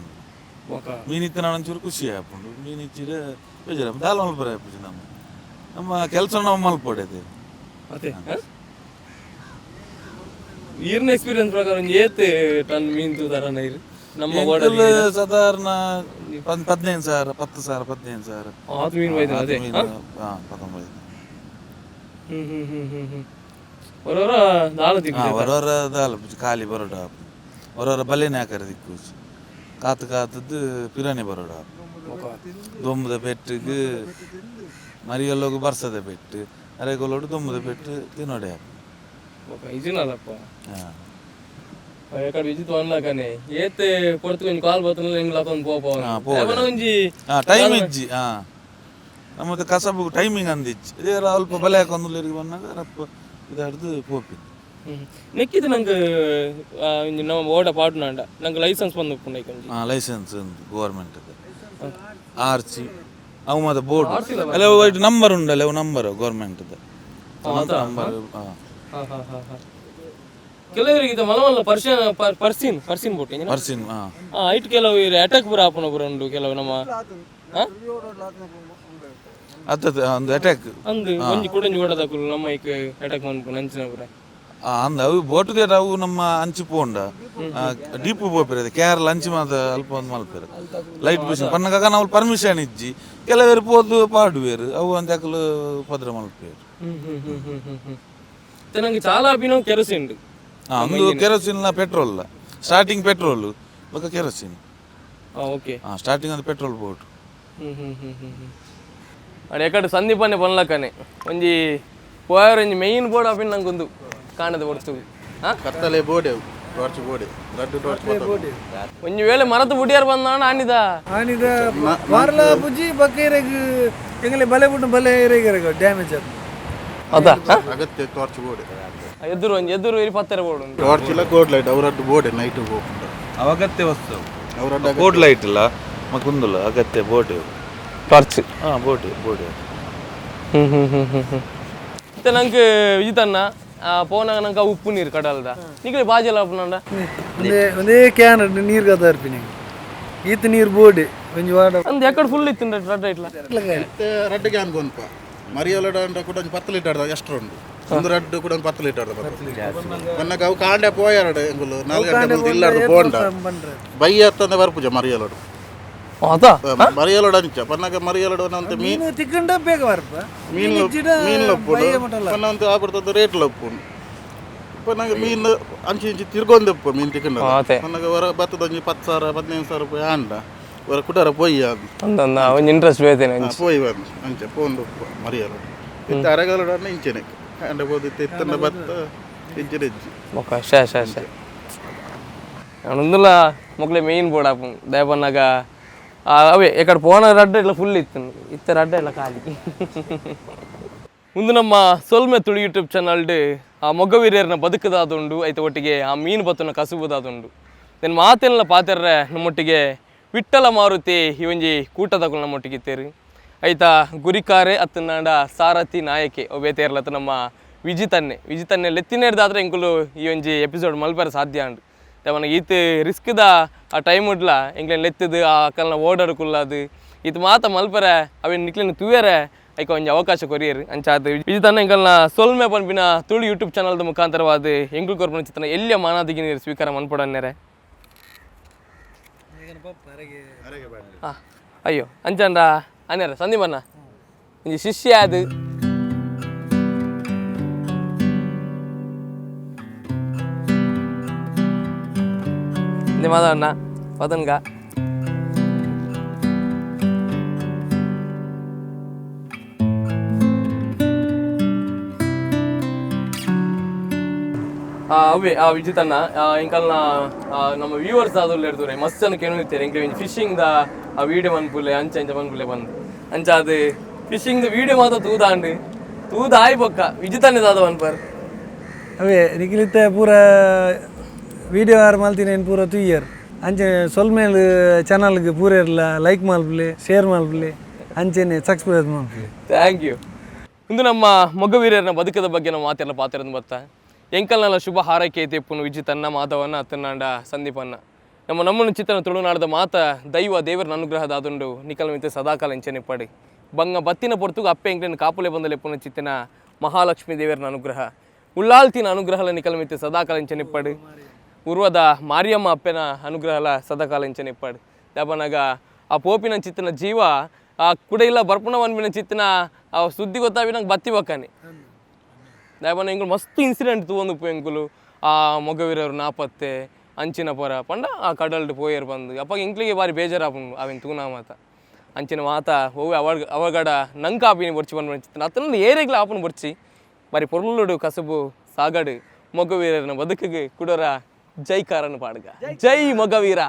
ಮೀನು ಇತ್ತ ನಾನು ಒಂಚೂರು ಖುಷಿ ಹಾಕೊಂಡು ಮೀನು ಇಚ್ಚಿದ್ರೆ ಬೇಜಾರ ದಾಲ್ ಮಲ್ಪರೆ ಹಾಪಿ ನಮ್ಮ ಕೆಲಸ ನಾವು ಮಲ್ಪೊಡೆದೆ ನೀರಿನ ಎಕ್ಸ್ಪೀರಿಯನ್ಸ್ ಪ್ರಕಾರ ಏತ್ ಟನ್ ಮೀನು ತೂತಾರ ನೀರು ನಮ್ಮ ಸಾಧಾರಣ 15,000 10,000 ಆತು ಮೀನು ಹೋಯ್ತು ಅದೇ 19 ಹೊರವರ ದಾಲ ಹೊರವರ ದಾಲ ಖಾಲಿ ಬರೋಡ ಹೊರವರ ಬಲೆನೇ ಹಾಕರೆ ದಿಕ್ಕು ಕಾತದ್ದು ಪಿರಾನಿ ಬರೋಡ ದೊಂಬದ ಪೆಟ್ಟಿಗೆ ಮರಿಯಲ್ಲೋಗು ಬರ್ಸದ ಪೆಟ್ಟು ಅರೆಗೊಲ್ಲೋಡು ದೊಂಬದ ಪೆಟ್ಟು ತಿನ್ನೋಡೆ ಇದನ್ನಲ್ಲಪ್ಪ ಎಕಡೆ ವಿಜಿತ್ ಅನ್ಲಕನೆ ಏತೆ ಕೊಡ್ತು ಒಂಜಿ ಕಾಲ್ ಬರ್ತನಲ್ಲ ಹೆಂಗ್ ಲಾಕೊಂಡ್ ಪೋಪ ಒಂಜಿ ಟೈಮ್ ಇಜ್ಜಿ ನಮ್ಮದು ಕಸಬು ಟೈಮಿಂಗ್ ಅಂದಿಜ್ಜಿ ಇದೇ ಅಲ್ಪ ಬಲೆ ಹಾಕೊಂದುಲ್ಲಿರಿಗೆ ಬಂದಾಗ ರಪ್ಪ ಇದಾಡ್ದು ಪೋಪಿ ನೆಕ್ಕಿದ್ದು ನಂಗೆ ನಮ್ಮ ಓಡ ಪಾಟ್ನಾಂಡ ನಂಗೆ ಲೈಸೆನ್ಸ್ ಬಂದು ಲೈಸೆನ್ಸ್ ಗೌರ್ಮೆಂಟ್ ಆರ್ಸಿ ಅವು ಮತ್ತೆ ಬೋರ್ಡ್ ಎಲ್ಲ ನಂಬರ್ ಉಂಡಲ್ಲ ಅವು ನಂಬರ್ ಗೌರ್ಮೆಂಟ್ ನಂಬರ್ ಕೆಲವರಿಗೆ ಮಲಮಲ್ಲ ಪರ್ಸಿನ್ ಬೋಟ್ ಐಟ್ ಕೆಲವು ಅಟ್ಯಾಕ್ ಬರ ಹಾಪನ ಬರ ಉಂಡು ಕೆಲವು ನಮ್ಮ ಒಂದು ಅಟ್ಯಾಕ್ ಅಂದು ಒಂಜಿ ಕುಡಂಜಿ ಓಡದಕ್ಕೂ ನಮ್ಮ ಈಗ ಅಟ್ಯಾಕ್ ಮಾಡ್ಕೊಂಡು ಅಂಚಿನ ಬರ ಅಂದ ಅವು ಬೋಟ್ ಅವು ನಮ್ಮ ಅಂಚಿ ಪೋಂಡ ಡೀಪು ಪೋಪಿರದೆ ಕೇರಳ ಅಂಚಿ ಮಾತ ಅಲ್ಪ ಒಂದು ಮಲ್ಪೇರು ಲೈಟ್ ಬಿಸಿ ಪನ್ನಗ ನಾವು ಪರ್ಮಿಷನ್ ಇಜ್ಜಿ ಕೆಲವೇರು ಪೋದು ಪಾಡುವೇರು ಅವು ಅಂಚಕಲು ಪದ್ರ ಮಲ್ಪೇರು ನಂಗೆ ಚಾಲ ಅಭಿನವ್ ಕೆರಸಿನ್ ಒಂದು ಕೆರೋಸಿನ್ ಪೆಟ್ರೋಲ್ ಸ್ಟಾರ್ಟಿಂಗ್ ಪೆಟ್ರೋಲ್ ఒక ಕೆರೋಸಿನ್ ఓకే స్టార్టింగ్ అది పెట్రోల్ బోట్ అక్కడ ఎక్కడ సందీపాన్ని పనులకనే ಒಂಜಿ పోయారు ಒಂಜಿ మెయిన్ ಬೋರ್ಡ್ ಆಪಿನ್ ನಂಗೊಂದು ಕಾಣದ ಹೊರ್ತು ಕತ್ತಲೆ ಬೋಡೆ ಟಾರ್ಚ್ ಬೋಡೆ ರಡ್ಡು ಟಾರ್ಚ್ ಬೋಡೆ ಒಂಜಿ ವೇಳೆ ಮರತು ಬುಡಿಯಾರ್ ಬಂದಾಣ ಆನಿದ ಮಾರ್ಲ ಬುಜಿ ಬಕೇರೆಗ್ ಎಂಗಲೆ ಬಲೆ ಬಿಟ್ಟು ಬಲೆ ಏರೆಗೆರೆಗ ಡ್ಯಾಮೇಜ್ ಆದ ಅದ ಅಗತ್ಯ ಟಾರ್ಚ್ ಬೋಡೆ ಎದುರು ಇರಿ ಪತ್ತರ ಬೋರ್ಡ್ ಟಾರ್ಚ್ ಇಲ್ಲ ಕೋಡ್ ಲೈಟ್ ಅವರದ್ದು ಬೋಡೆ ನೈಟ್ ಹೋಗ್ತಾರೆ ಅವಗತ್ಯ ವಸ್ತು ಅವರದ್ದು ಕೋಡ್ ಲೈಟ್ ಇಲ್ಲ ಮಕ್ಕುಂದುಲ್ಲ ಅಗತ್ಯ ಬೋಡೆ ಟಾರ್ಚ್ ಬೋಡೆ ಬೋಡೆ ಮತ್ತೆ ನಂಗೆ ಈತನ್ನ ಪೋನಾಗ ನಂಗೆ ಉಪ್ಪು ನೀರು ಕಡಲ್ದ ನಿಗಲಿ ಬಾಜೆಲ್ಲ ಉಪ್ಪುನಂಡ ಒಂದೇ ಕ್ಯಾನ್ ನೀರು ಕದ ಇರ್ತೀನಿ ಈತ ನೀರು ಬೋಡೆ ಒಂಜಿ ವಾಡ ಅಂದ್ ಎಕಡೆ ಫುಲ್ ಇತ್ತು ರಡ್ಡ ಇಟ್ಲ ರಡ್ಡು ಕ್ಯಾನ್ ಬಂದ್ಪ ಮರಿಯೋಲಡ ಅಂತ ಕೂಡ 10 ಲೀಟರ್ ಎಷ್ಟು ಉಂಟು ಒಂದು ರಡ್ಡು ಕೂಡ 10 ಲೀಟರ್ ಮೊನ್ನೆ ಅವು ಕಾಂಡೆ ಪೋಯಾರಡು ಎಂಗುಲು 4 ಗಂಟೆ ಮುಂದೆ ಇಲ್ಲಾರ್ದು ಪೋಂಡ ಬಯ್ಯ ಹತ್ತಂದೆ ಬರ್ಪುಜ ಮರಿಯೋಲಡು ಮರಿಯೋಲಡು ಅಂಚ ಪನ್ನಗ ಮರಿಯೋಲಡು ಅಂತ ಮೀನು ತಿಕ್ಕಂಡ ಬೇಗ ಬರ್ಪ ಮೀನು ಲೊಪ್ಪುಡು ಪನ್ನಂತ ಆಗ್ಬಿಡ್ತದ ರೇಟ್ ಲೊಪ್ಪುಂಡು ಪನ್ನಗ ಮೀನು ಅಂಚಿ ಇಂಚಿ ತಿರ್ಗೊಂದಪ್ಪ ಮೀನು ತಿಕ್ಕಂಡ ಪನ್ನಗ ಹೊರ ಬತ್ತದ ಒಂಜಿ 10,000 15,000 ರೂಪಾಯಿ ಆಂಡ ಹೊರ ಕುಟಾರ ಪೊಯ್ಯ ಒಂದು ಇಂಟ್ರೆಸ್ಟ್ ಬೇತೇನೆ ಪೋಯ್ ಬಂದು ಅಂಚೆ ಪೋಂದು ಮರಿಯೋಲಡು ಇತ್ತ ಅರಗಲಡು ಅನ್ನ ಇಂಚೆನೆ ಕಾಂಡ ಬೋದು ಎತ್ತಂಡ ಬತ್ತ ಇಂಚಿನ ಇಜ್ಜಿ ಓಕೆ ಶೇ ಶೇ ಶೇ ಒಂದುಲ್ಲ ಮೊಗ್ಲೆ ಮೇಯ್ನ್ ಬೋರ್ಡ್ ಆಪು ದಯಪನ್ನಾಗ ಅವೇ ಎಕಡೆ ಪೋನ ರಡ್ಡ ಇಲ್ಲ ಫುಲ್ ಇತ್ತು ಇತ್ತ ರಡ್ಡ ಇಲ್ಲ ಖಾಲಿ ಮುಂದೆ ನಮ್ಮ ಸೊಲ್ಮೆ ತುಳು ಯೂಟ್ಯೂಬ್ ಚಾನಲ್ಡ್ ಆ ಮೊಗ್ಗವೀರ್ಯರನ್ನ ಬದುಕದಾದುಂಡು ಐತೆ ಒಟ್ಟಿಗೆ ಆ ಮೀನು ಬತ್ತನ ಕಸುಬುದಾದುಂಡು ನಾನು ಮಾತೆಲ್ಲ ಪಾತೆರ್ರೆ ನಮ್ಮೊಟ್ಟಿಗೆ ವಿಠ್ಠಲ ಮಾರುತಿ ಈ ಒಂಜಿ ಕೂಟದಗಳು ನಮ್ಮೊಟ್ಟಿಗೆ ಇತ್ತೇರಿ ಐತ ಗುರಿಕಾರೆ ಅತ್ತನಾಡ ಸಾರಥಿ ನಾಯಕಿ ಒಬೇತೇರ್ಲತ್ತ ನಮ್ಮ ವಿಜಿತನ್ನೆ ಲೆತ್ತಿನೇಡ್ದಾದ್ರೆ ಇಂಕುಲು ಈ ಒಂಜಿ ಎಪಿಸೋಡ್ ಮಲ್ಪರ ಸಾಧ್ಯ ಉಂಡು ಅವನಿಗೆ ಈತ ರಿಸ್ಕ್ದ ಆ ಟೈಮ್ ಉಡ್ಲ ಇಂಕ್ಲೇನು ಲೆತ್ತದು ಆ ಅಕ್ಕಲ್ನ ಓಡಾಡುಕುಲ್ಲದು ಇದು ಮಾತ ಮಲ್ಪರ ಅವೇನು ನಿಕ್ಲೇನು ತೂಯರೆ ಐಕ ಒಂಜಿ ಅವಕಾಶ ಕೊರಿಯರು ಅಂಚಾದ ವಿಜಿತನ್ನ ಎಂಕಲ್ನ ಸೊಲ್ಮೆ ಪನ್ಪಿನ ತುಳು ಯೂಟ್ಯೂಬ್ ಚಾನಲ್ದ ಮುಖಾಂತರವಾದ ಎಂಕುಲ್ ಕೊರ್ಪನ ಚಿತ್ರನ ಎಲ್ಲಿಯ ಮಾನಾದಿಗೆ ನೀರು ಸ್ವೀಕಾರ ಮನ್ಪಡನ್ನೇರೆ ಅಯ್ಯೋ ಅಂಚಂಡ ಅನ್ಯಾರ ಸಂದೀಪನ್ನ ಒಂಜಿ ಶಿಷ್ಯ ಅದು ಮಾದಣ್ಣ ಪದನ್ಗ ಅವೇ ಆ ವಿಜಿತನ್ನ ಇಂಕಲ್ನ ನಮ್ಮ ವ್ಯೂವರ್ಸ್ ಆದವ್ರು ಹೇಳ್ತಾರೆ ಮಸ್ತ್ ಜನ ಕೇಳಿರ್ತಾರೆ ಇಂಕ ಫಿಶಿಂಗ್ದ ಆ ವಿಡಿಯೋ ಮನ್ಪುಲೆ ಅಂಚ ಮನ್ಪುಲೆ ಬಂದು ಅಂಚ ಅದು ಫಿಶಿಂಗ್ದ ವಿಡಿಯೋ ಮಾತ್ರ ತೂದ ಆಯ್ ಬೊಕ್ಕ ವಿಜಿತನ್ನೇ ದಾದ ಮನ್ಪರ್ ಅವೇ ನಿಖಿಲಿತ ಪೂರ ವಿಡಿಯೋ ಆರು ಮಲ್ತೀನಿ ಪೂರ 2 ಇಯರ್ ಅಂಚೆ ಸೊಲ್ಮೇಲ್ ಚಾನಲ್ಗೆ ಪೂರ ಇರಲ್ಲ ಲೈಕ್ ಮಲ್ಪಲೆ ಶೇರ್ ಮಲ್ಪಲೆ ಅಂಚೆನೆ ಸಬ್ಸ್ಕ್ರೈಬ್ ಮಲ್ಪಲೆ ಥ್ಯಾಂಕ್ ಯು ಇಂದು ನಮ್ಮ ಮೊಗವೀರನ ಬದುಕದ ಬಗ್ಗೆ ನಾವು ಮಾತೆಲ್ಲ ಪಾತಿರೋದು ಬರ್ತಾ ಎಂಕಲ್ನೆಲ್ಲ ಶುಭ ಹಾರೈಕೆ ತೆಪ್ಪುನು ವಿಜಿತನ್ನ ಮಾಧವನ್ನ ಅತ್ತನಾಂಡ ಸಂದೀಪನ್ನ ನಮ್ಮನ್ನು ಚಿತ್ರನ ತುಳುನಾಡದ ಮಾತ ದೈವ ದೇವರ ಅನುಗ್ರಹದ ಆದುಂಡು ನಿಕಲ್ ಮಿತೆ ಸದಾಕಾಲ ಎಂಚನೆ ಪಡಿ ಬಂಗ ಬತ್ತಿನ ಪೊರ್ತುಗ ಅಪ್ಪೆ ಎಂಕ್ಲೇನು ಕಾಪುಲೆ ಬಂದಲೆ ಪುನ ಚಿತ್ತಿನ ಮಹಾಲಕ್ಷ್ಮೀ ದೇವರ ಅನುಗ್ರಹ ಉಳ್ಳಾಲ್ತಿನ ಅನುಗ್ರಹಲ ನಿಕಲ್ ಮಿತೆ ಸದಾಕಾಲ ಎಂಚನೆ ಪಡಿ ಉರ್ವದ ಮಾರಿಯಮ್ಮ ಅಪ್ಪೆನ ಅನುಗ್ರಹಲ ಸದಾಕಾಲ ಎಂಚನೆ ಪಡಿ ದಬನಾಗ ಆ ಪೋಪಿನ ಚಿತ್ತಿನ ಜೀವ ಆ ಕುಡ ಇಲ್ಲ ಬರ್ಪುಣ ವನ್ಪಿನ ಚಿತ್ತಿನ ಆ ಸುದ್ದಿ ಗೊತ್ತಾವಿ ನಂಗೆ ಬತ್ತಿ ಬಕ್ಕನೆ ದಯಬನ ಇಂಕುಲು ಮಸ್ತ್ ಇನ್ಸಿಡೆಂಟ್ ತೂಂದು ಎಂಕುಲು ಆ ಮೊಗವೀರರು ನಾಪತ್ತೆ ಅಂಚಿನ ಪೊರ ಪಂಡ ಆ ಕಡಲ್ಡು ಪೋಯರ್ ಬಂದು ಅಪ್ಪ ಇಂಕ್ಲಿಗೆ ಬಾರಿ ಬೇಜಾರಾಪುಂಡು ಅವೇನು ತೂನಾ ಮಾತ ಅಂಚಿನ ಮಾತ ಹೋಗಿ ಅವಗಡ ನಂಗೆ ಆಪಿನಿ ಬರ್ಚಿ ಬಂದು ಅತ್ತನಲ್ಲಿ ಏರೆಗ್ಲ ಆಪನ ಬರ್ಚಿ ಬಾರಿ ಪೊರ್ಲುಡು ಕಸಬು ಸಾಗಡು ಮೊಗವೀರನ ಬದುಕಿಗೆ ಕುಡರ ಜೈಕಾರನ ಪಾಡ್ಗ ಜೈ ಮೊಗವೀರ.